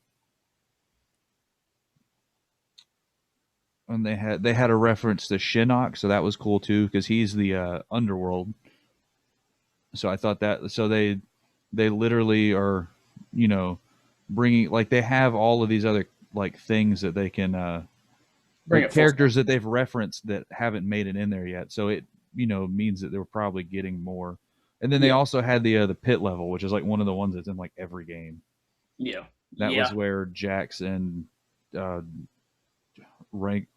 and they had a reference to Shinnok, so that was cool too because he's the underworld. So I thought that so they literally are, you know, bringing like they have all of these other like things that they can bring like it full characters circle. that they've referenced that haven't made it in there yet. So it means that they were probably getting more. And then they Yeah, also had the pit level, which is like one of the ones that's in like every game. yeah, That yeah, was where Jax and uh, General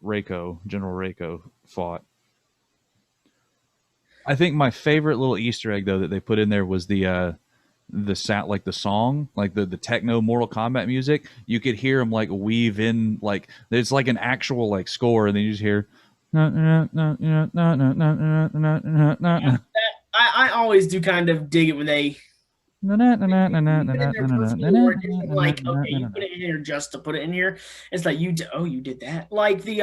Reiko fought. I think my favorite little Easter egg though that they put in there was the sound like the song like the techno Mortal Kombat music. You could hear them like weave in like it's like an actual like score, and then you just hear. yeah. I always do kind of dig it when they put in there personally, or just like, okay, you put it in here just to put it in here. It's like oh, you did that. Like the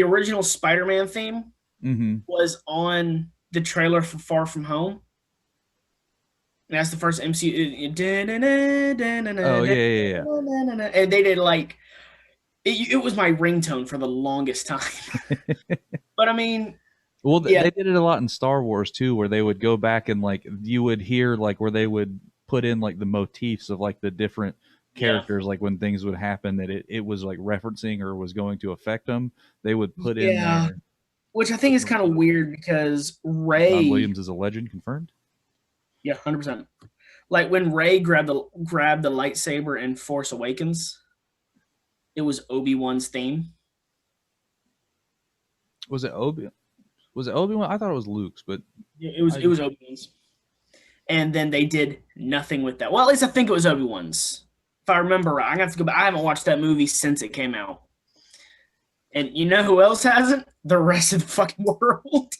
original Spider-Man theme Hmm. was on the trailer for Far From Home. And that's the first MCU. Oh yeah, yeah, And they did like it was my ringtone for the longest time. yeah. But I mean, Well, yeah, they did it a lot in Star Wars too, where they would go back and like you would hear like where they would put in like the motifs of like the different yeah, characters, like when things would happen that it was like referencing or was going to affect them. They would put in yeah. there. Which I think is kind of weird because John Ray, Williams is a legend confirmed. yeah, 100%. Like when Ray grabbed the lightsaber in Force Awakens, it was Obi-Wan's theme. Was it Obi? Was it Obi Wan? I thought it was Luke's, but It I was Obi-Wan's. And then they did nothing with that. Well, at least I think it was Obi-Wan's. If I remember right, I have to go back. I haven't watched that movie since it came out. And you know who else hasn't? The rest of the fucking world.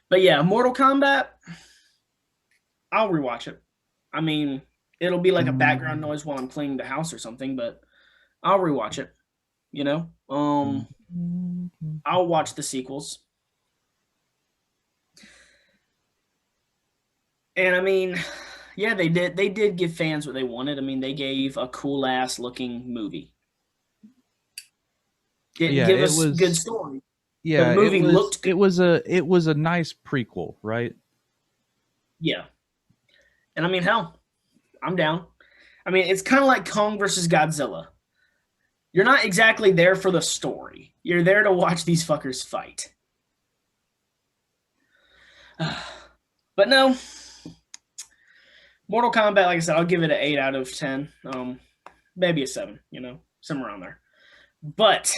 But yeah, Mortal Kombat, I'll rewatch it. I mean, it'll be like a background noise while I'm cleaning the house or something, but I'll rewatch it, you know? I'll watch the sequels. And I mean, Yeah, they did. They did give fans what they wanted. I mean, they gave a cool ass looking movie. Didn't Yeah, give it us good was. story, but the Yeah, movie looked good. it was a nice prequel, right? Yeah, and I mean, hell, I'm down. I mean, it's kind of like Kong versus Godzilla. You're not exactly there for the story. You're there to watch these fuckers fight. But no, Mortal Kombat, like I said, I'll give it an 8 out of 10. Maybe a 7, somewhere around there. But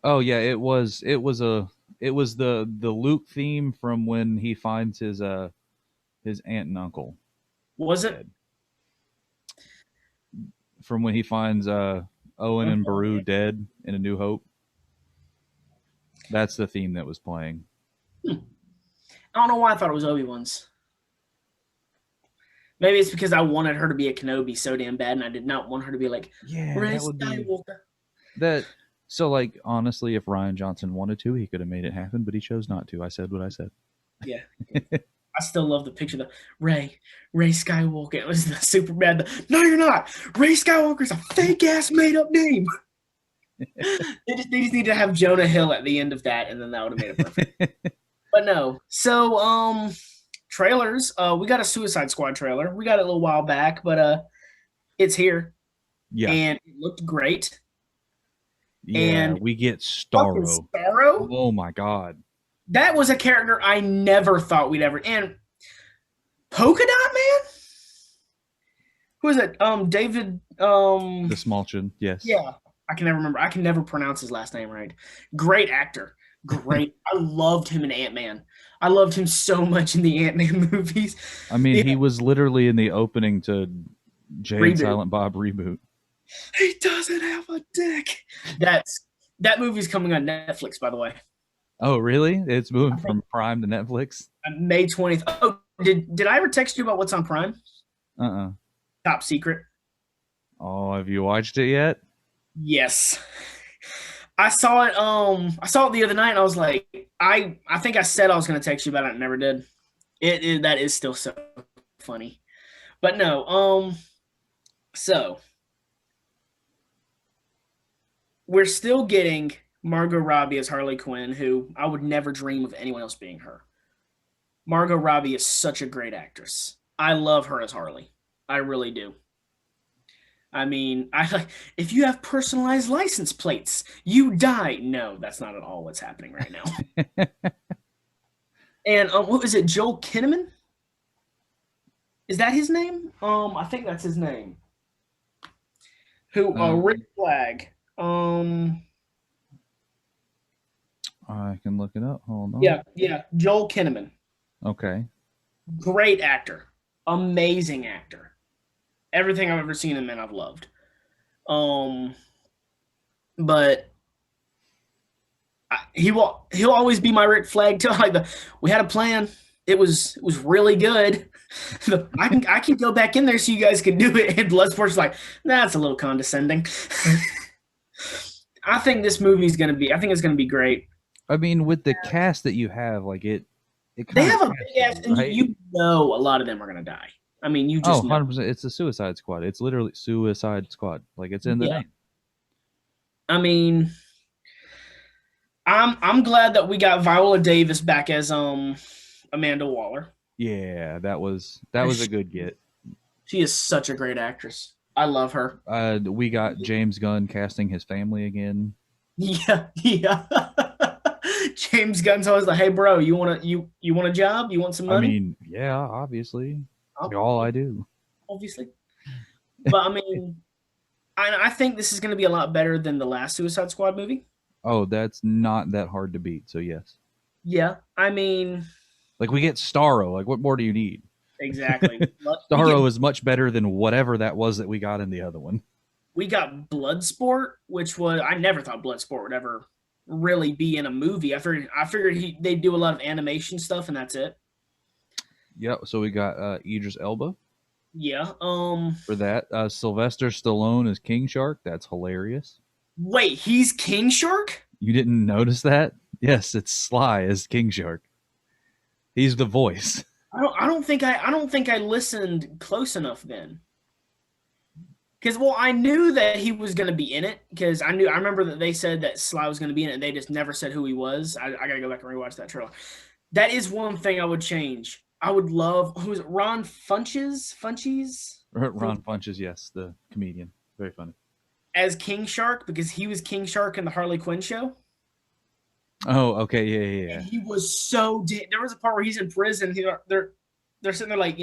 Oh yeah, it was the Luke theme from when he finds his aunt and uncle was it? dead. From when he finds Owen and Beru dead in A New Hope. That's the theme that was playing. I don't know why I thought it was Obi-Wan's. Maybe it's because I wanted her to be a Kenobi so damn bad, and I did not want her to be like Yeah, Rey that would be Skywalker. that. So like honestly, if Ryan Johnson wanted to, he could have made it happen, but he chose not to. I said what I said. Yeah. I still love the picture of the Rey Skywalker. It was the super bad. No, you're not. Rey Skywalker's a fake ass made up name. They just need to have Jonah Hill at the end of that, and then that would have made it perfect. But no. So trailers. We got a Suicide Squad trailer. We got it a little while back, but it's here. Yeah. And it looked great. Yeah, And we get fucking Starro. Starro. Oh my god. That was a character I never thought we'd ever. And Polka Dot Man. Who is it? David. The Smallchin, yes. Yeah, I can never remember. I can never pronounce his last name right. Great actor. Great. I loved him in Ant-Man. I loved him so much in the Ant-Man movies. I mean, Yeah. he was literally in the opening to Jay and Reboot. Silent Bob reboot. He doesn't have a dick. That movie's coming on Netflix, by the way. Oh, really? It's moving from Prime to Netflix? May 20th. Oh, did I ever text you about what's on Prime? Uh-uh. Top Secret. Oh, have you watched it yet? Yes. I saw it the other night and I was like, I think I said I was gonna text you about it and never did. It that is still so funny. But no, so we're still getting Margot Robbie as Harley Quinn, who I would never dream of anyone else being her. Margot Robbie is such a great actress. I love her as Harley. I really do. I mean, if you have personalized license plates, you die. No, that's not at all what's happening right now. And what was it? Joel Kinnaman? Is that his name? I think that's his name. Who? Rick Flag. I can look it up. Hold on. Yeah. Joel Kinnaman. Okay. Great actor. Amazing actor. Everything I've ever seen him in, I've loved. But he'll always be my Rick Flag too. We had a plan. It was really good. I can go back in there so you guys can do it. And Bloodsport's like, that's a little condescending. I think this movie's gonna be. I think it's gonna be great. I mean, with the cast that you have, like it they have a big ass, and right? you know a lot of them are gonna die. I mean, you just 100%. It's a Suicide Squad. It's literally Suicide Squad. Like it's in the name. I mean, I'm glad that we got Viola Davis back as Amanda Waller. Yeah, that was a good get. She is such a great actress. I love her. We got James Gunn casting his family again. Yeah. James Gunn's always like, "Hey, bro, you want a job? You want some money?" I mean, yeah, obviously, all I do. Obviously, but I mean, I think this is going to be a lot better than the last Suicide Squad movie. Oh, that's not that hard to beat. So yes. Yeah, I mean, like we get Starro. Like, what more do you need? Exactly. Starro is much better than whatever that was that we got in the other one. We got Bloodsport, which was I never thought Bloodsport would ever really be in a movie. I figured they'd do a lot of animation stuff and that's it. Yep. So we got Idris Elba. Yeah. For that, Sylvester Stallone is King Shark. That's hilarious. Wait, he's King Shark? You didn't notice that? Yes, it's Sly as King Shark. He's the voice. I don't think I listened close enough then. Because well, I knew that he was going to be in it because I remember that they said that Sly was going to be in it, and they just never said who he was. I got to go back and rewatch that trailer. That is one thing I would change. I would love who's it, Ron Funches Ron Funches, yes, the comedian, very funny. as King Shark because he was King Shark in the Harley Quinn show. Oh, okay, yeah, yeah, And yeah. he was so there was a part where he's in prison. They're sitting there like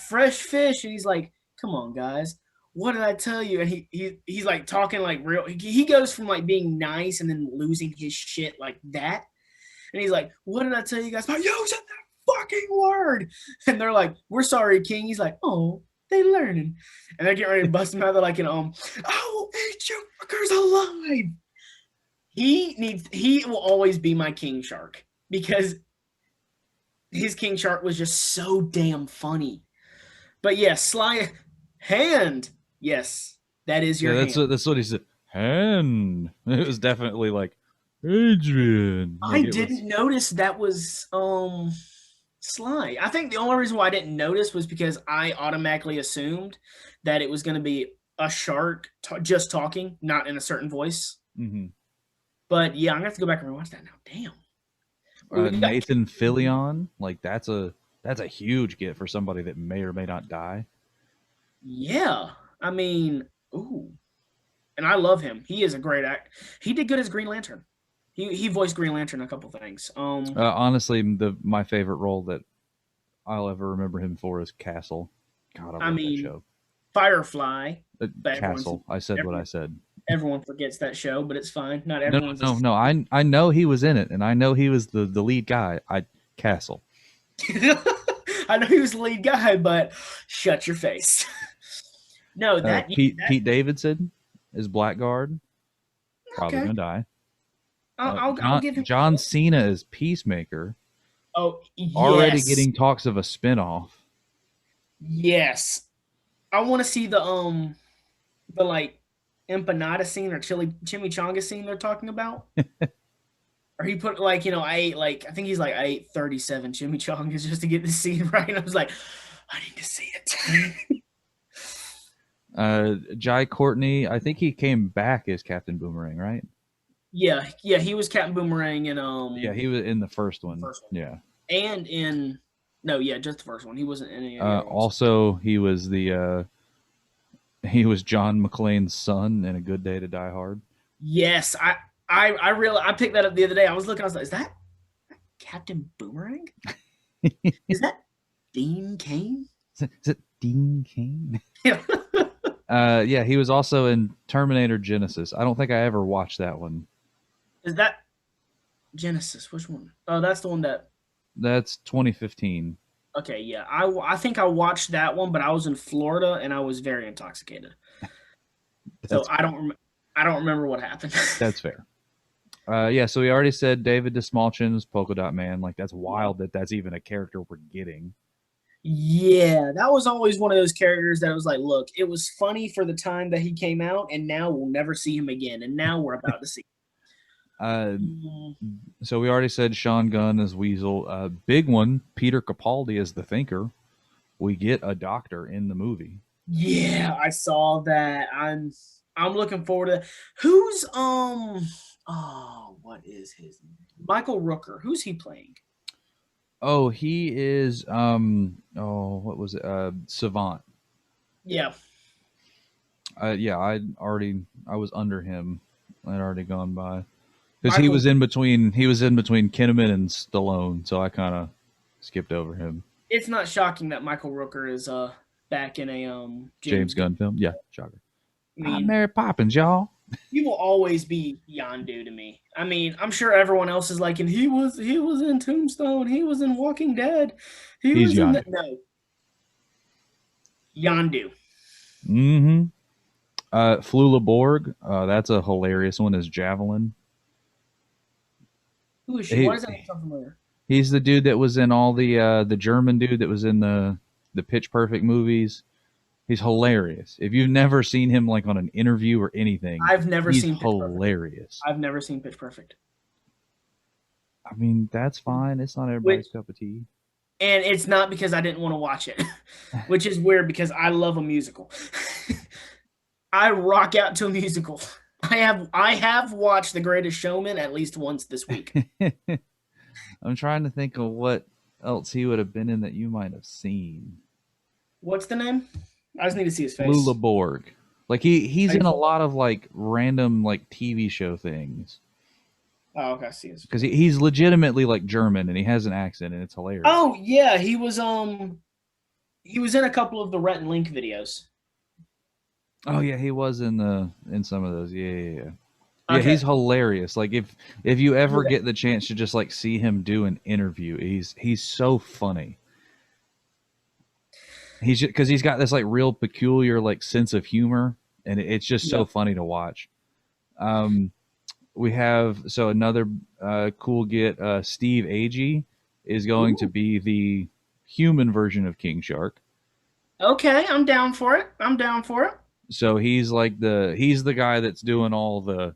fresh fish, and he's like, "Come on, guys, what did I tell you?" And he's like talking like real. He goes from like being nice and then losing his shit like that, and he's like, "What did I tell you guys about using that fucking word?" And they're like, "We're sorry, King." He's like, "Oh, they learning," and they get ready to bust him out. They're like, "I will eat you fuckers alive." He will always be my King Shark because his King Shark was just so damn funny. But yes, Sly hand. Yes, that is Yeah, your hand. that's what he said. Hen. It was definitely like Adrian. I Like it was. didn't notice that was Sly. I think the only reason why I didn't notice was because I automatically assumed that it was going to be a shark just talking, not in a certain voice. Mm-hmm. But yeah, I'm gonna have to go back and rewatch that now. Damn. We got Nathan Fillion, like that's a huge get for somebody that may or may not die. yeah. I mean, ooh, and I love him. He is a great act. He did good as Green Lantern. He voiced Green Lantern a couple things. Honestly, my favorite role that I'll ever remember him for is Castle. God, I I love that mean, show. Firefly. But Castle. I said what I everyone, said. everyone forgets that show, but it's fine. Not No, no, everyone's no, no. I know he was in it, and I know he was the lead guy. Castle. I know he was the lead guy, but shut your face. No, Pete Davidson is Blackguard. Probably okay. gonna die. I'll give him. John Cena is Peacemaker. Oh Already yes, getting talks of a spinoff. yes. I want to see the like empanada scene or chimichanga scene they're talking about. Or he put like, I ate like I think he's like I ate 37 chimichangas just to get the scene right. And I was like, I need to see it. Jai Courtney, I think he came back as Captain Boomerang, right? yeah, he was Captain Boomerang in Yeah, he was in the first the one. first one. Yeah. And in no, yeah, just the first one. He wasn't in any of the other ones. Also, he was John McClane's son in A Good Day to Die Hard. Yes, I picked that up the other day. I was looking, I was like, is that Captain Boomerang? Is that Dean Cain? Is it Dean Cain? Yeah. Yeah, he was also in Terminator Genesis. I don't think I ever watched that one. Is that Genesis? Which one? Oh, that's the one that. That's 2015. Okay, yeah. I think I watched that one, but I was in Florida and I was very intoxicated, so That's I don't remember what happened. that's fair. Yeah, so we already said David DeSmalchin's Polka Dot Man. Like that's wild that that's even a character we're getting. Yeah, that was always one of those characters that was like, look, it was funny for the time that he came out, and now we'll never see him again. And now we're about to see. Uh, Mm, so we already said Sean Gunn as Weasel. Big one, Peter Capaldi as the Thinker. We get a doctor in the movie. yeah, I saw that. I'm looking forward to who's what is his name? Michael Rooker. Who's he playing? Oh, he is what was it? Savant. Yeah, Yeah, I was under him. I'd already gone by. Because Michael. he was in between Kinnaman and Stallone, so I kind of skipped over him. It's not shocking that Michael Rooker is back in a James James Gunn. Gunn film, yeah, shocker. I I'm mean, Mary Poppins, y'all. he will always be Yondu to me. I mean, I'm sure everyone else is like, and he was in Tombstone, he was in Walking Dead, he He's was in the Yondu. no Yondu. Mm-hmm. Flula Borg, that's a hilarious one. Is Javelin. Who is she? Why He, does that sound familiar? he's the dude that was in all the German dude that was in the Pitch Perfect movies. He's hilarious. If you've never seen him like on an interview or anything, I've never he's seen Pitch Perfect. hilarious. I've never seen Pitch Perfect. I mean, that's fine. It's not Which everybody's cup of tea. and it's not because I didn't want to watch it, which is weird because I love a musical. I rock out to a musical. I have watched The Greatest Showman at least once this week. I'm trying to think of what else he would have been in that you might have seen. What's the name? I just need to see his face. Lula Borg. Like he's I, in a lot of like random like TV show things oh, okay, I see his because face. he's legitimately like German and he has an accent and it's hilarious. Oh yeah, he was in a couple of the Rhett and Link videos. Oh yeah, he was in some of those. Yeah, yeah, yeah. Yeah, he's Okay. hilarious. Like if you ever Yeah. get the chance to just like see him do an interview, he's so funny. He's just because he's got this like real peculiar like sense of humor, and it's just Yeah. so funny to watch. Um, we have so another cool get. Steve Agee is going to Ooh. be the human version of King Shark. Okay, I'm down for it. I'm down for it. So he's the guy that's doing all the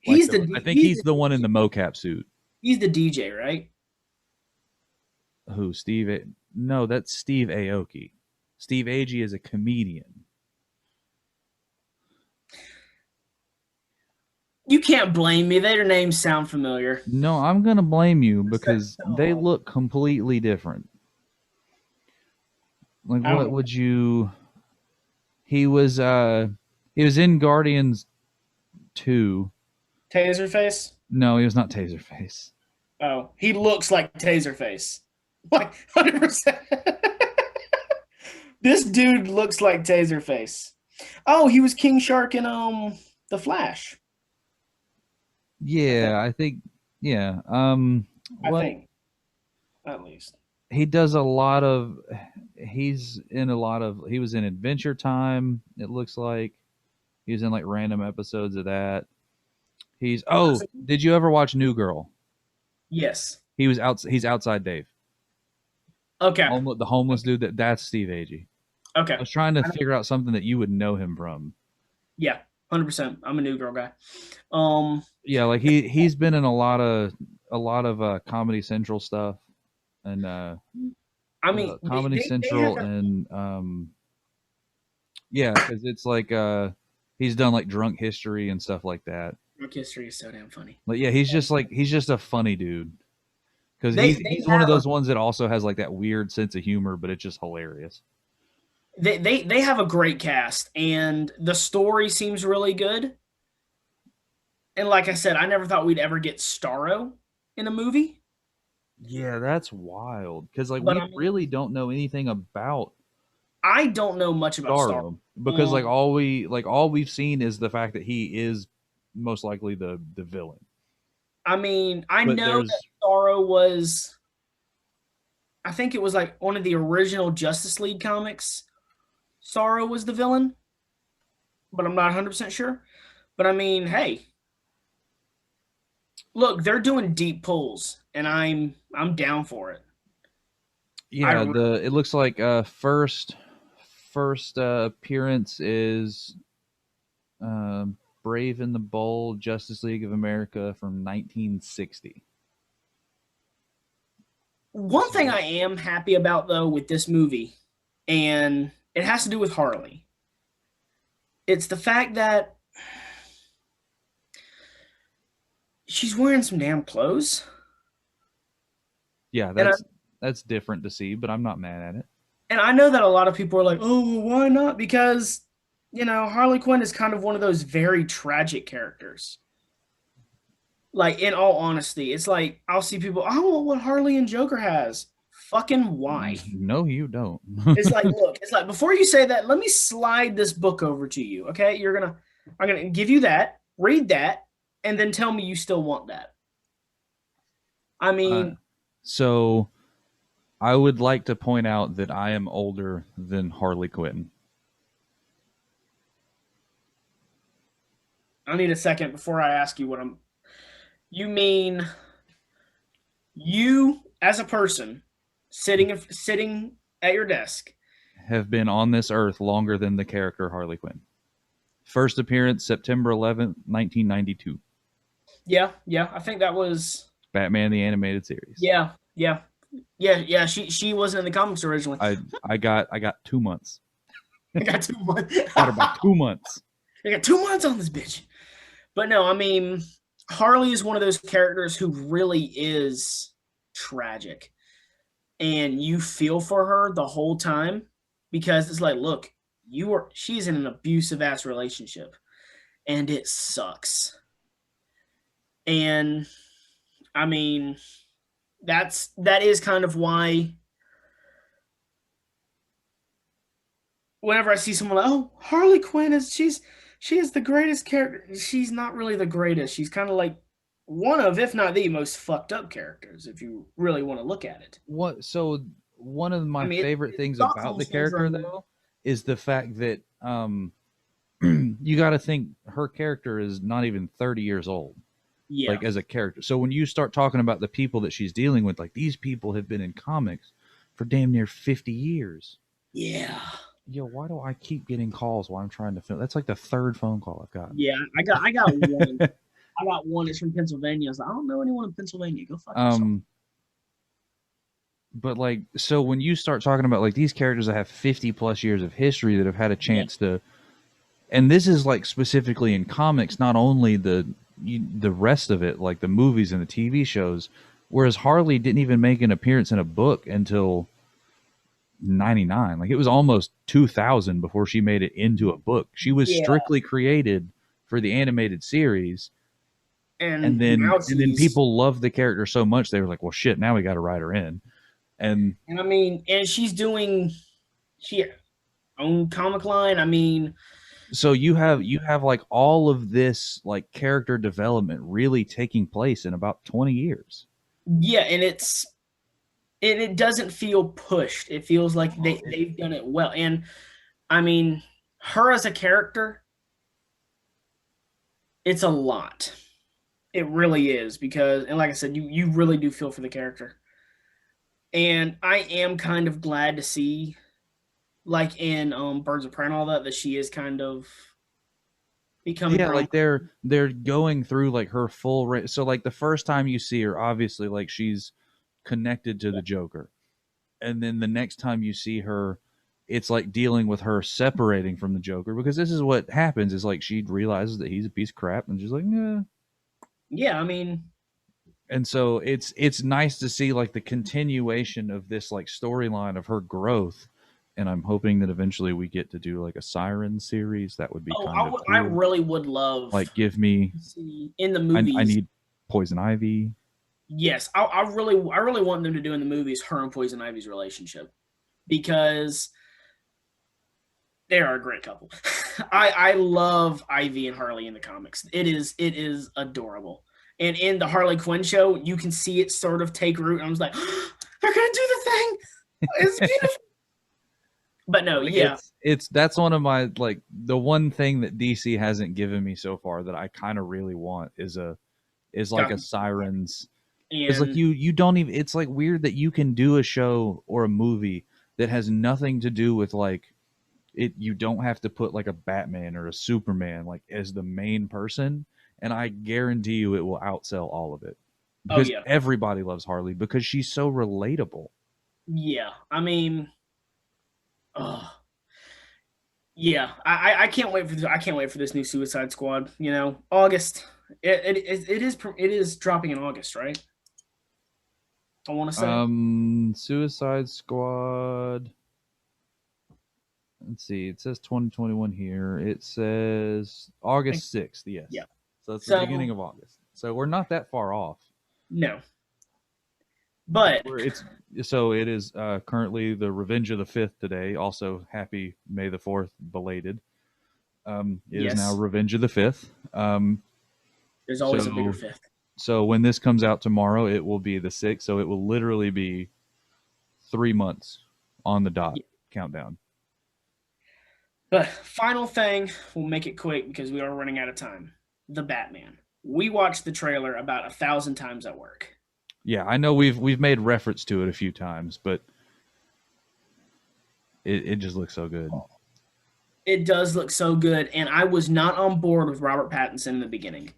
like He's the I D- think he's he's the the one in DJ. the mocap suit. He's the DJ, right? Who Steve? No, that's Steve Aoki. Steve Agee is a comedian. You can't blame me. Their names sound familiar. No, I'm gonna blame you That's because they look completely different. Like I don't what know. would you he was he was in Guardians 2. Taserface? No, he was not Taserface. Oh, he looks like Taserface. Like 100%. This dude looks like Taserface. Oh, he was King Shark in The Flash, I think. Yeah, I think yeah. I Like think, at least. he does a lot of he's in a lot of he was in Adventure Time, it looks like. He was in like random episodes of that. Did you ever watch New Girl? Yes. He's outside Dave. Okay. The homeless Okay. dude that's Steve Agee. Okay. I was trying to I know. figure out something that you would know him from. Yeah, 100%. I'm a New Girl guy. Um, Yeah, like he's been in a lot of Comedy Central stuff and I mean, Comedy they have Central and yeah, because it's like he's done like Drunk History and stuff like that. Rock history is so damn funny. But yeah, he's just a funny dude because They he's one of have a those ones that also has like that weird sense of humor, but it's just hilarious. they have a great cast, and the story seems really good. And like I said, I never thought we'd ever get Starro in a movie, Yeah, that's wild because like but we I mean, really don't know anything about I don't know much about Starro. Starro because like Um, all we've seen is the fact that he is most likely the villain. I mean, I But know that there's Starro was. I think it was like one of the original Justice League comics. Starro was the villain, but I'm not 100% sure. But I mean, hey, look, they're doing deep pulls, and I'm down for it. I yeah, the it looks like first appearance is uh, Brave and the Bold Justice League of America from 1960. One thing So I am happy about though with this movie, and it has to do with Harley. It's the fact that she's wearing some damn clothes, yeah, and that's different to see, but I'm not mad at it. I know that a lot of people are like, "Oh, well, why not?" Because Harley Quinn is kind of one of those very tragic characters. Like in all honesty, it's like I'll see people, "I want what Harley and Joker has." Fucking why? No, you don't. It's like, look, it's like before you say that, let me slide this book over to you. Okay, I'm gonna give you that, read that, and then tell me you still want that. I uh, mean, so I would like to point out that I am older than Harley Quinn. I need a second before I ask you what I'm. You mean you as a person sitting at your desk? Have been on this earth longer than the character Harley Quinn. First appearance September 11th, 1992. Yeah, yeah. I think that was Batman the Animated Series. yeah, yeah. Yeah. She wasn't in the comics originally. I got 2 months. I got 2 months. Got her by 2 months. I got 2 months on this bitch. But no, I mean, Harley is one of those characters who really is tragic, and you feel for her the whole time because it's like, look, she's in an abusive ass relationship, and it sucks. And I mean, that is kind of why whenever I see someone like, oh, Harley Quinn she is the greatest character. She's not really the greatest. She's kind of like one of, if not the most fucked up characters, if you really want to look at it. One of I my mean, favorite things about Stockholm the character syndrome. though is the fact that you got to think her character is not even 30 years old, Yeah, like as a character. So when you start talking about the people that she's dealing with, like these people have been in comics for damn near 50 years. yeah, Yo, why do I keep getting calls while I'm trying to film? That's like the third phone call I've gotten. yeah. I got one. I got one. It's from Pennsylvania. I was like, I don't know anyone in Pennsylvania. Go fuck yourself. um, but like, so when you start talking about like these characters that have 50 plus years of history that have had a Yeah, chance to, and this is like specifically in comics, not only the rest of it, like the movies and the TV shows, whereas Harley didn't even make an appearance in a book until 99. Like it was almost 2000 before she made it into a book. She was yeah. strictly created for the animated series, and And then now and then she's people loved the character so much they were like, well shit, now we got to write her in. And and I mean, and she's doing she own comic line. I mean, so you have like all of this like character development really taking place in about 20 years. yeah, and it doesn't feel pushed. It feels like they've done it well. And I mean, her as a character, it's a lot. It really is because, and like I said, you really do feel for the character. And I am kind of glad to see, like in Birds of Prey and all that she is kind of becoming Yeah, her own. like they're going through like her full so like the first time you see her, obviously like she's connected to the Joker, and then the next time you see her, it's like dealing with her separating from the Joker, because this is what happens is like she realizes that he's a piece of crap and she's like, yeah. Yeah, I mean, And so it's nice to see like the continuation of this like storyline of her growth, and I'm hoping that eventually we get to do like a Siren series. That would be oh, kind of I cool. really would love Like give me to see in the I movies. need Poison Ivy. Yes, I really want them to do in the movies her and Poison Ivy's relationship because they are a great couple. I love Ivy and Harley in the comics. It is adorable. And in the Harley Quinn show, you can see it sort of take root. And I was like, they're gonna do the thing. It's beautiful. But no, Like yeah, it's that's one of my like the one thing that DC hasn't given me so far that I kind of really want is like a Gotham. Sirens. It's like And you don't even, it's like weird that you can do a show or a movie that has nothing to do with like it. You don't have to put like a Batman or a Superman like as the main person, and I guarantee you it will outsell all of it oh because yeah, everybody loves Harley because she's so relatable. yeah. I mean, uh, yeah. I can't wait for this. I can't wait for this new Suicide Squad. August. It is dropping in August, right? I want to say. Suicide Squad. Let's see. It says 2021 here. It says August 6th. Yeah. Yes. So it's the So beginning of August. So we're not that far off. no, but Where it's so it is currently the Revenge of the Fifth today. Also, happy May the 4th belated. It is now yes, Revenge of the Fifth. there's always a bigger So fifth. so when this comes out tomorrow, it will be the 6th. So it will literally be 3 months on the dot Yeah. countdown. But final thing, we'll make it quick because we are running out of time. The Batman. We watched the trailer about 1,000 times at work. Yeah, I know we've made reference to it a few times, but it just looks so good. It does look so good, and I was not on board with Robert Pattinson in the beginning.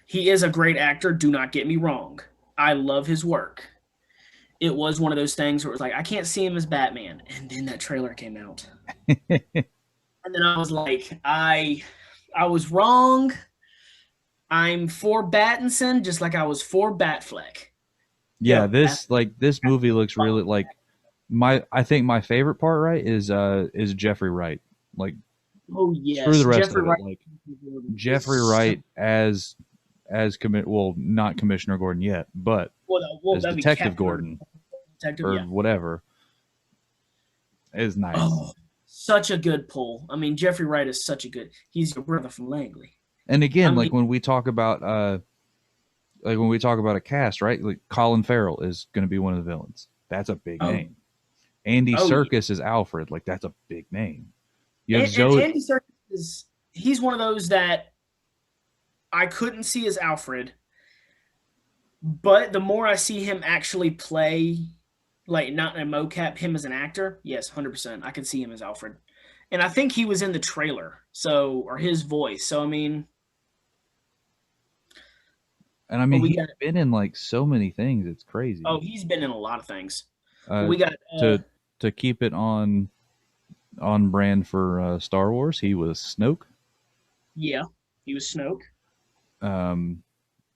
He is a great actor, do not get me wrong. I love his work. it was one of those things where it was like, I can't see him as Batman. And then that trailer came out. And then I was like, I was wrong. I'm for Battinson, just like I was for Batfleck. Yeah, Yo, this movie looks really like I think my favorite part, right, is Jeffrey Wright. Like, oh screw yes, the rest Jeffrey of it. Wright Like, is Jeffrey so Wright as well, not Commissioner Gordon yet, but well. as That'd be Detective Captain Gordon Detective. or Yeah. whatever is nice. Oh, such a good pull. I mean, Jeffrey Wright is such a good. He's your brother from Langley. And I again, mean, like when we talk about a cast, right? Like Colin Farrell is going to be one of the villains. That's a big oh, name. Andy oh yeah. Serkis is Alfred. Like, that's a big name. You have And Zoe. Andy Serkis is he's one of those that I couldn't see as Alfred, but the more I see him actually play, like not in a mocap, him as an actor, yes, 100%, I could see him as Alfred. And I think he was in the trailer, so or his voice. So I mean, And I but mean, we he's got been in like so many things. It's crazy. oh, he's been in a lot of things. But Uh, we got to to keep it on brand for Star Wars, he was Snoke. yeah, he was Snoke. Um,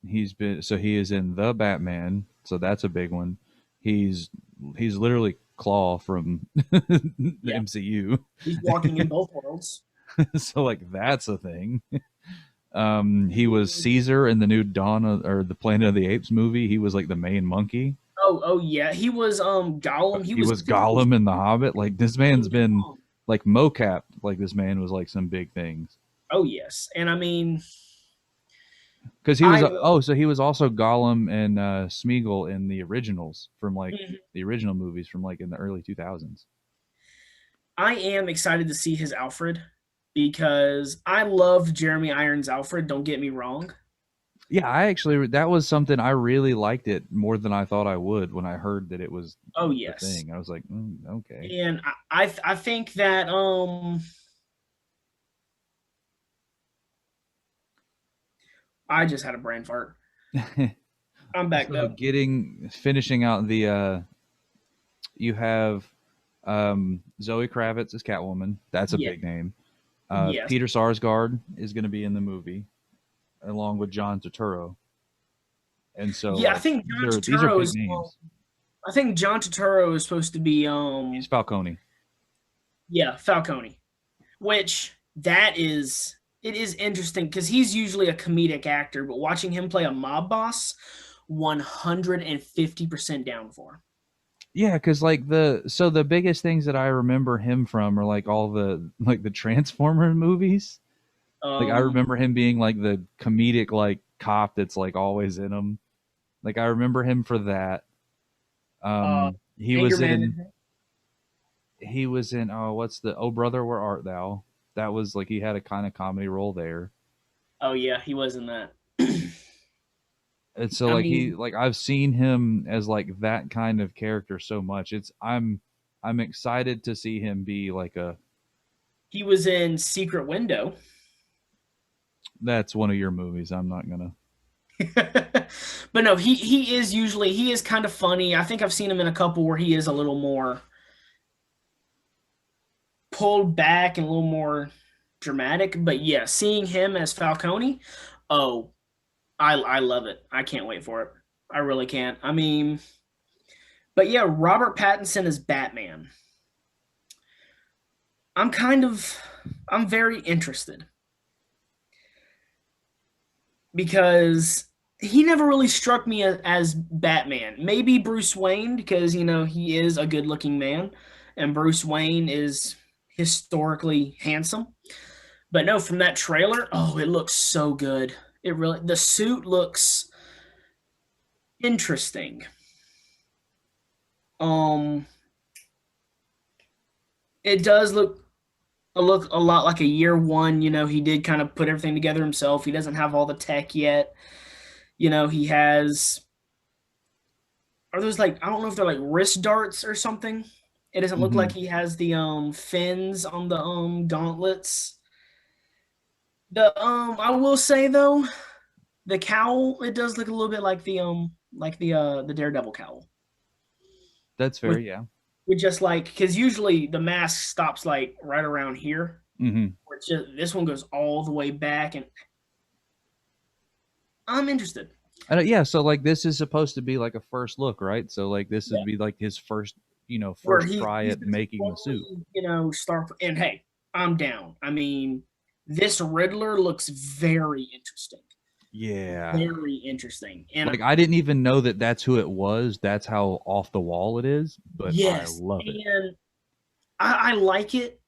he is in the Batman, so that's a big one. He's he's literally Claw from the Yeah, MCU, he's walking in both worlds. so like that's a thing. He was Caesar in the new or the Planet of the Apes movie. He was like the main monkey. Oh yeah, he was Gollum. He He was was Gollum in The Hobbit. Like, this man's King been Kong. like mocap. Like, this man was like some big things Oh yes, and I mean, because he was I so he was also Gollum and Smeagol in the originals from like mhm. the original movies from like in the early 2000s. I am excited to see his Alfred because I loved Jeremy Irons' Alfred. Don't get me wrong. Yeah, I actually that was something I really liked it more than I thought I would when I heard that it was Oh the yes, thing. I was like, okay. and I think that I just had a brain fart. I'm back So though. getting finishing out the you have Zoe Kravitz as Catwoman. That's a Yeah. big name. Yes. Peter Sarsgaard is going to be in the movie along with John Turturro. And so Yeah, I like think John these are Turturro big is. names. I think John Turturro is supposed to be He's Falcone. yeah, Falcone, which that is it is interesting because he's usually a comedic actor, but watching him play a mob boss, 150% down for. Yeah, because like the biggest things that I remember him from are like all the Transformer movies. Like, I Um, remember him being like the comedic like cop that's like always in them. Like, I remember him for that. He Anger was in Management. oh, what's the Oh Brother Where Art Thou? That was like he had a kind of comedy role there. Oh yeah, he was in that. And so I like mean, I've seen him as like that kind of character so much. I'm excited to see him be like a he was in Secret Window. that's one of your movies. I'm not gonna. But no, he is kind of funny. I think I've seen him in a couple where he is a little more pulled back and a little more dramatic. But yeah, seeing him as Falcone, oh, I love it. I can't wait for it. I really can't. I mean, but yeah, Robert Pattinson as Batman. I'm kind of I'm very interested because he never really struck me as Batman. Maybe Bruce Wayne because he is a good-looking man and Bruce Wayne is historically handsome. But no, from that trailer, oh, it looks so good. It really the suit looks interesting. Um it does look a lot like a year one. He did kind of put everything together himself. He doesn't have all the tech yet. He has are those like I don't know if they're like wrist darts or something. It doesn't look like Mhm. he has the fins on the gauntlets. The I will say though, the cowl it does look a little bit like the Daredevil cowl. That's fair. Yeah. with just like, because usually the mask stops like right around here. Hmm. This one goes all the way back, and I'm interested. Yeah. So like this is supposed to be like a first look, right? So like this Yeah, would be like his first, where first try he's at gonna making the suit. slowly, start. And hey, I'm down. I mean, this Riddler looks very interesting. Yeah. Very interesting. And Like I didn't even know that that's who it was. That's how off the wall it is, but I yes, love it. and I like it.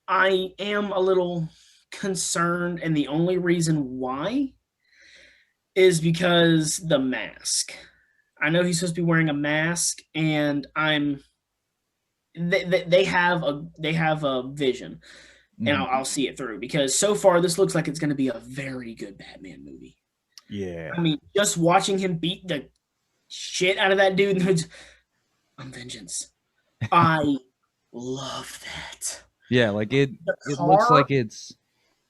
I am a little concerned, and the only reason why is because the mask. I know he's supposed to be wearing a mask, and they have a vision, and Hmm. I'll see it through because so far this looks like it's going to be a very good Batman movie. I Yeah. mean, just watching him beat the shit out of that dude on vengeance. I love that. Yeah, like The it looks car, like it's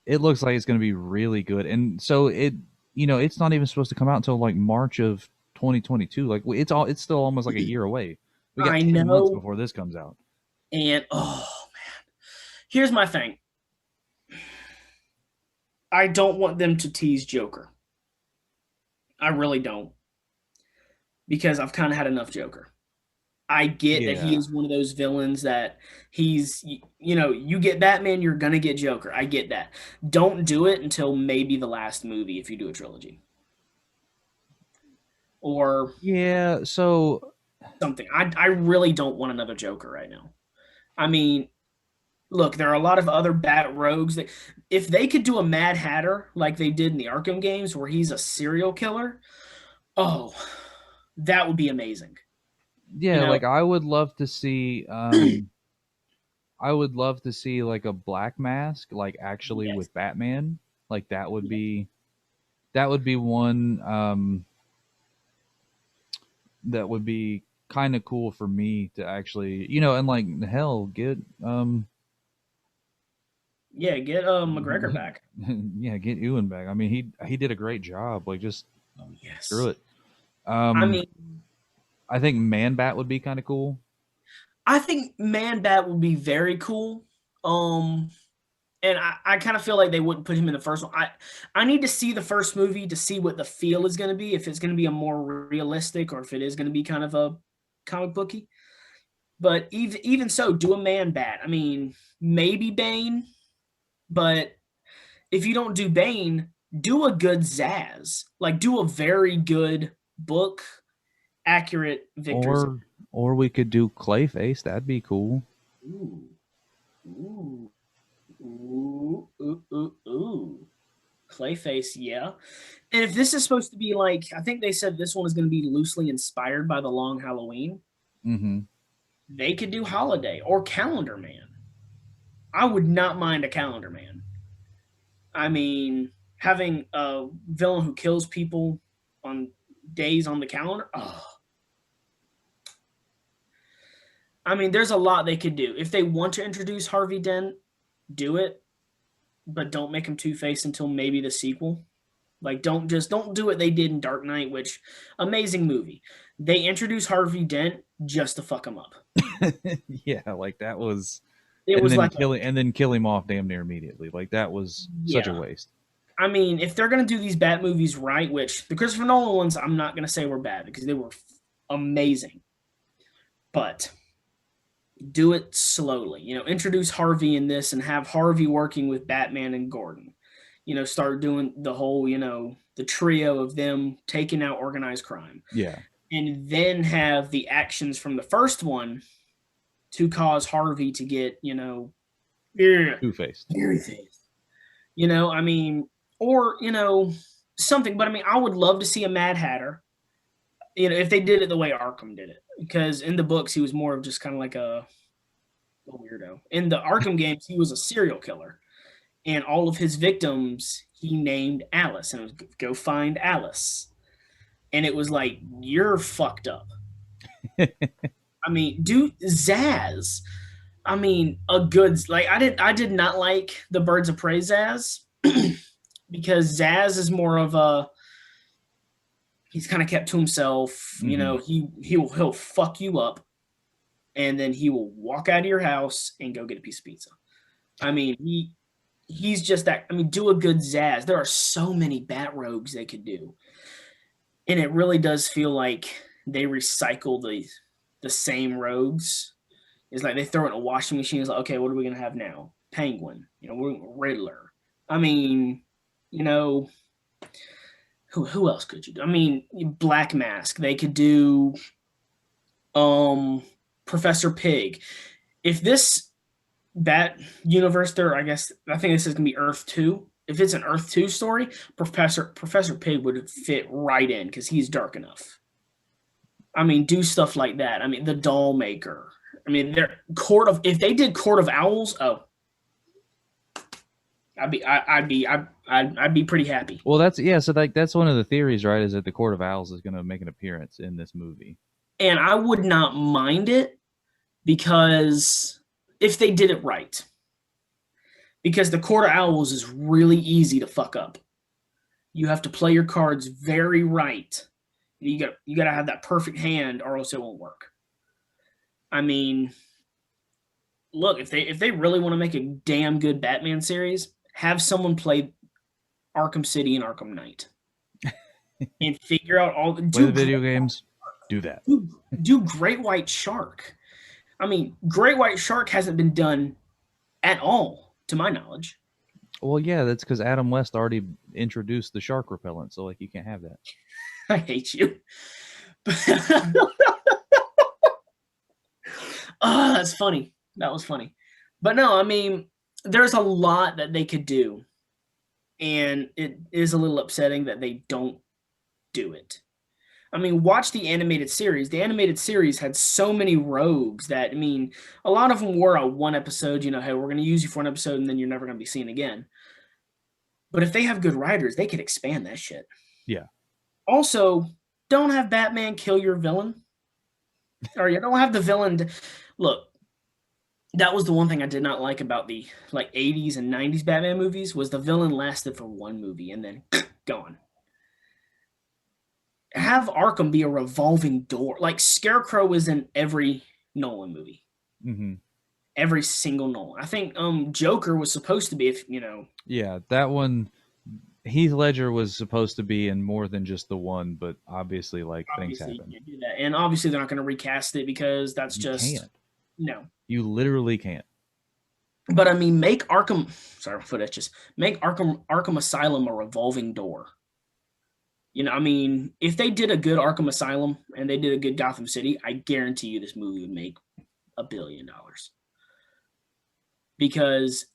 going to be really good. And so it's not even supposed to come out until like March of 2022. Like it's still almost like a year away. We got I 10 months know, before this comes out. and oh man, here's my thing. I don't want them to tease Joker. I really don't because I've kind of had enough Joker. I get that he Yeah. is one of those villains that you get Batman, you're gonna get Joker. I get that. Don't do it until maybe the last movie if you do a trilogy or Yeah, so something. I really don't want another Joker right now. I mean, look, there are a lot of other Bat rogues that if they could do a Mad Hatter like they did in the Arkham games where he's a serial killer, oh, that would be amazing. You yeah, know, like I would love to see like a Black Mask like actually yes, with Batman. Like yes. that would be one that would be kind of cool for me to actually, and like hell, get Yeah, get McGregor back. yeah, get Ewan back. I mean, he did a great job. Like just Oh screw yes. it. I Um, mean, I think Man Bat would be kind of cool. I think Man Bat would be very cool. Um, and I kind of feel like they wouldn't put him in the first one. I need to see the first movie to see what the feel is going to be. If it's going to be a more realistic, or if it is going to be kind of a comic booky. But even so, do a Man Bat. I mean, maybe Bane, but if you don't do Bane, do a good Zaz. Like do a very good book accurate Victor Zaz. Or we could do Clayface. That'd be cool. Ooh, ooh, ooh, ooh, ooh, ooh. Clayface, yeah. And if this is supposed to be like, I think they said this one is going to be loosely inspired by the Long Halloween. Mm-hmm. They could do Holiday or Calendar Man. I would not mind a Calendar Man. I mean, having a villain who kills people on days on the calendar. Oh, I mean, there's a lot they could do. If they want to introduce Harvey Dent, do it, but don't make him Two Face until maybe the sequel. Like, don't do what they did in Dark Knight, which amazing movie. They introduced Harvey Dent just to fuck him up. Yeah, like that was, It was like, and then kill him off damn near immediately. Like that was such a yeah. waste. I mean, if they're gonna do these Bat movies right, which the Christopher Nolan ones, I'm not gonna say were bad because they were amazing, but do it slowly. Introduce Harvey in this and have Harvey working with Batman and Gordon. Start doing the whole, the trio of them taking out organized crime. Yeah. And then have the actions from the first one to cause Harvey to get, yeah, Two Faced. everything. I mean, or, something. But I mean, I would love to see a Mad Hatter, if they did it the way Arkham did it. Because in the books, he was more of just kind of like a weirdo. In the Arkham games, he was a serial killer. And all of his victims, he named Alice. And it was, go find Alice. And it was like, you're fucked up. I mean, dude, Zaz. I mean, a good like I did not like the Birds of Prey Zaz because Zaz is more of a He's kind of kept to himself. You Mm-hmm. know, he'll fuck you up, and then he will walk out of your house and go get a piece of pizza. I mean, he's just that. I mean, do a good Zaz. There are so many Bat Rogues they could do, and it really does feel like they recycle the same rogues. It's like they throw it in a washing machine. It's like, okay, what are we gonna have now? Penguin, you know, Riddler. I mean, you know, who else could you do? I mean, Black Mask. They could do Professor Pig. If this Bat universe there, I think this is gonna be Earth 2. If it's an Earth 2 story, Professor Pig would fit right in because he's dark enough. I mean, do stuff like that. I mean, the Doll Maker. I mean, if they did Court of Owls, oh, I'd be pretty happy. Well, so like that's one of the theories, right? Is that the Court of Owls is going to make an appearance in this movie, And I would not mind it because if they did it right, because the Court of Owls is really easy to fuck up. You have to play your cards very right. You got to have that perfect hand, or else it won't work. I mean, look, if they really want to make a damn good Batman series, have someone play Arkham City and Arkham Knight, and figure out all the play the video games. Do that. Do Great White Shark. I mean, Great White Shark hasn't been done at all, to my knowledge. Well, yeah, that's because Adam West already introduced the shark repellent, so like you can't have that. I hate you. Oh, that's funny. That was funny. But no, I mean, there's a lot that they could do. And it is a little upsetting that they don't do it. I mean, watch the animated series. The animated series had so many rogues that, I mean, a lot of them were a one episode, you know, hey, we're going to use you for an episode and then you're never going to be seen again. But if they have good writers, they could expand that shit. Yeah. Also, don't have Batman kill your villain. Or you don't have the villain. Look, that was the one thing I did not like about the like 80s and 90s Batman movies was the villain lasted for one movie and then gone. Have Arkham be a revolving door. Like Scarecrow was in every Nolan movie. Mm-hmm. Every single Nolan. I think Joker was supposed to be, if you know. Yeah, that one. Heath Ledger was supposed to be in more than just the one, but obviously, things happen. You do that. And obviously, they're not going to recast it because that's you just can't. No. You literally can't. But I mean, make Arkham. Sorry, my foot itches. Make Arkham Asylum a revolving door. You know, I mean, if they did a good Arkham Asylum and they did a good Gotham City, I guarantee you this movie would make $1 billion. Because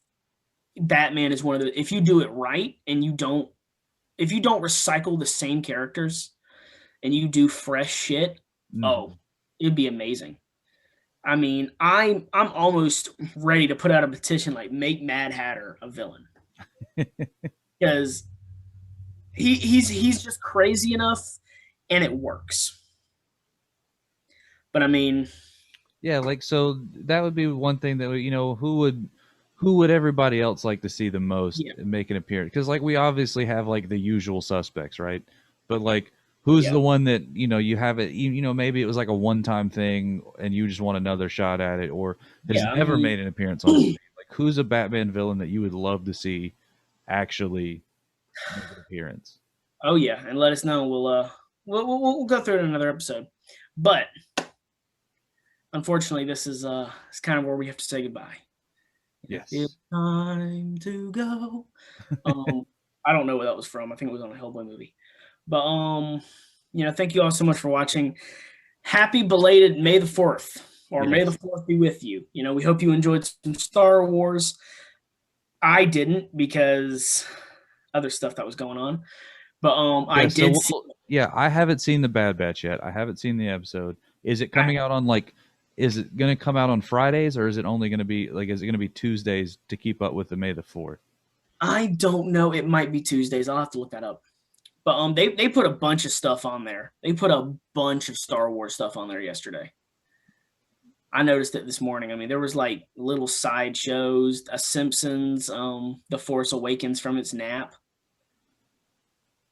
Batman is one of the, if you do it right and if you don't recycle the same characters and you do fresh shit, it'd be amazing. I mean, I'm almost ready to put out a petition like make Mad Hatter a villain. Because he's just crazy enough and it works. But I mean, yeah, so that would be one thing that who would everybody else like to see the most make an appearance? Because we obviously have the usual suspects, right? But who's the one that you have it? Maybe it was a one-time thing, and you just want another shot at it, or has never made an appearance on TV. Who's a Batman villain that you would love to see actually make an appearance? Oh yeah, and let us know. We'll go through it in another episode. But unfortunately, this is it's kind of where we have to say goodbye. Yes. It's time to go. I don't know where that was from. I think it was on a Hellboy movie. But thank you all so much for watching. Happy belated May the 4th, or May the 4th be with you. We hope you enjoyed some Star Wars. I didn't because other stuff that was going on. But I did I haven't seen the Bad Batch yet. I haven't seen the episode. Is it coming out on is it going to come out on Fridays, or is it only going to be is it going to be Tuesdays to keep up with the May the 4th? I don't know. It might be Tuesdays. I'll have to look that up. But they put a bunch of stuff on there. They put a bunch of Star Wars stuff on there yesterday. I noticed it this morning. I mean, there was little side shows, a Simpsons, The Force Awakens from its nap,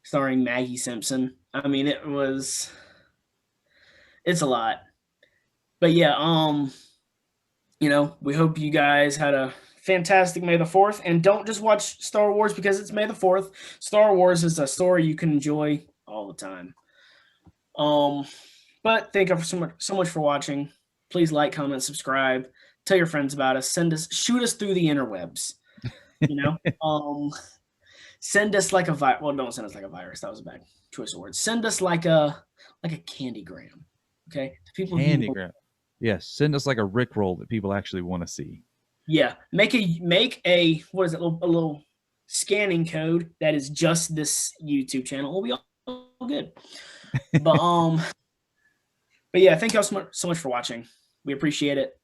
starring Maggie Simpson. I mean, it's a lot. But yeah, we hope you guys had a fantastic May the 4th. And don't just watch Star Wars because it's May the 4th. Star Wars is a story you can enjoy all the time. But thank you so much for watching. Please like, comment, subscribe, tell your friends about us, shoot us through the interwebs. You know? Send us like a virus. Well, don't send us like a virus. That was a bad choice of words. Send us like a candygram. Okay? To people Candygram. Yes, send us like a Rickroll that people actually want to see. Yeah, make a what is it? A little scanning code that is just this YouTube channel. We'll be all good. But but yeah, thank y'all so much for watching. We appreciate it.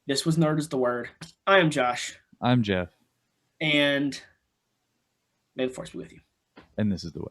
This was Nerd is the Word. I am Josh. I'm Jeff. And may the force be with you. And this is the way.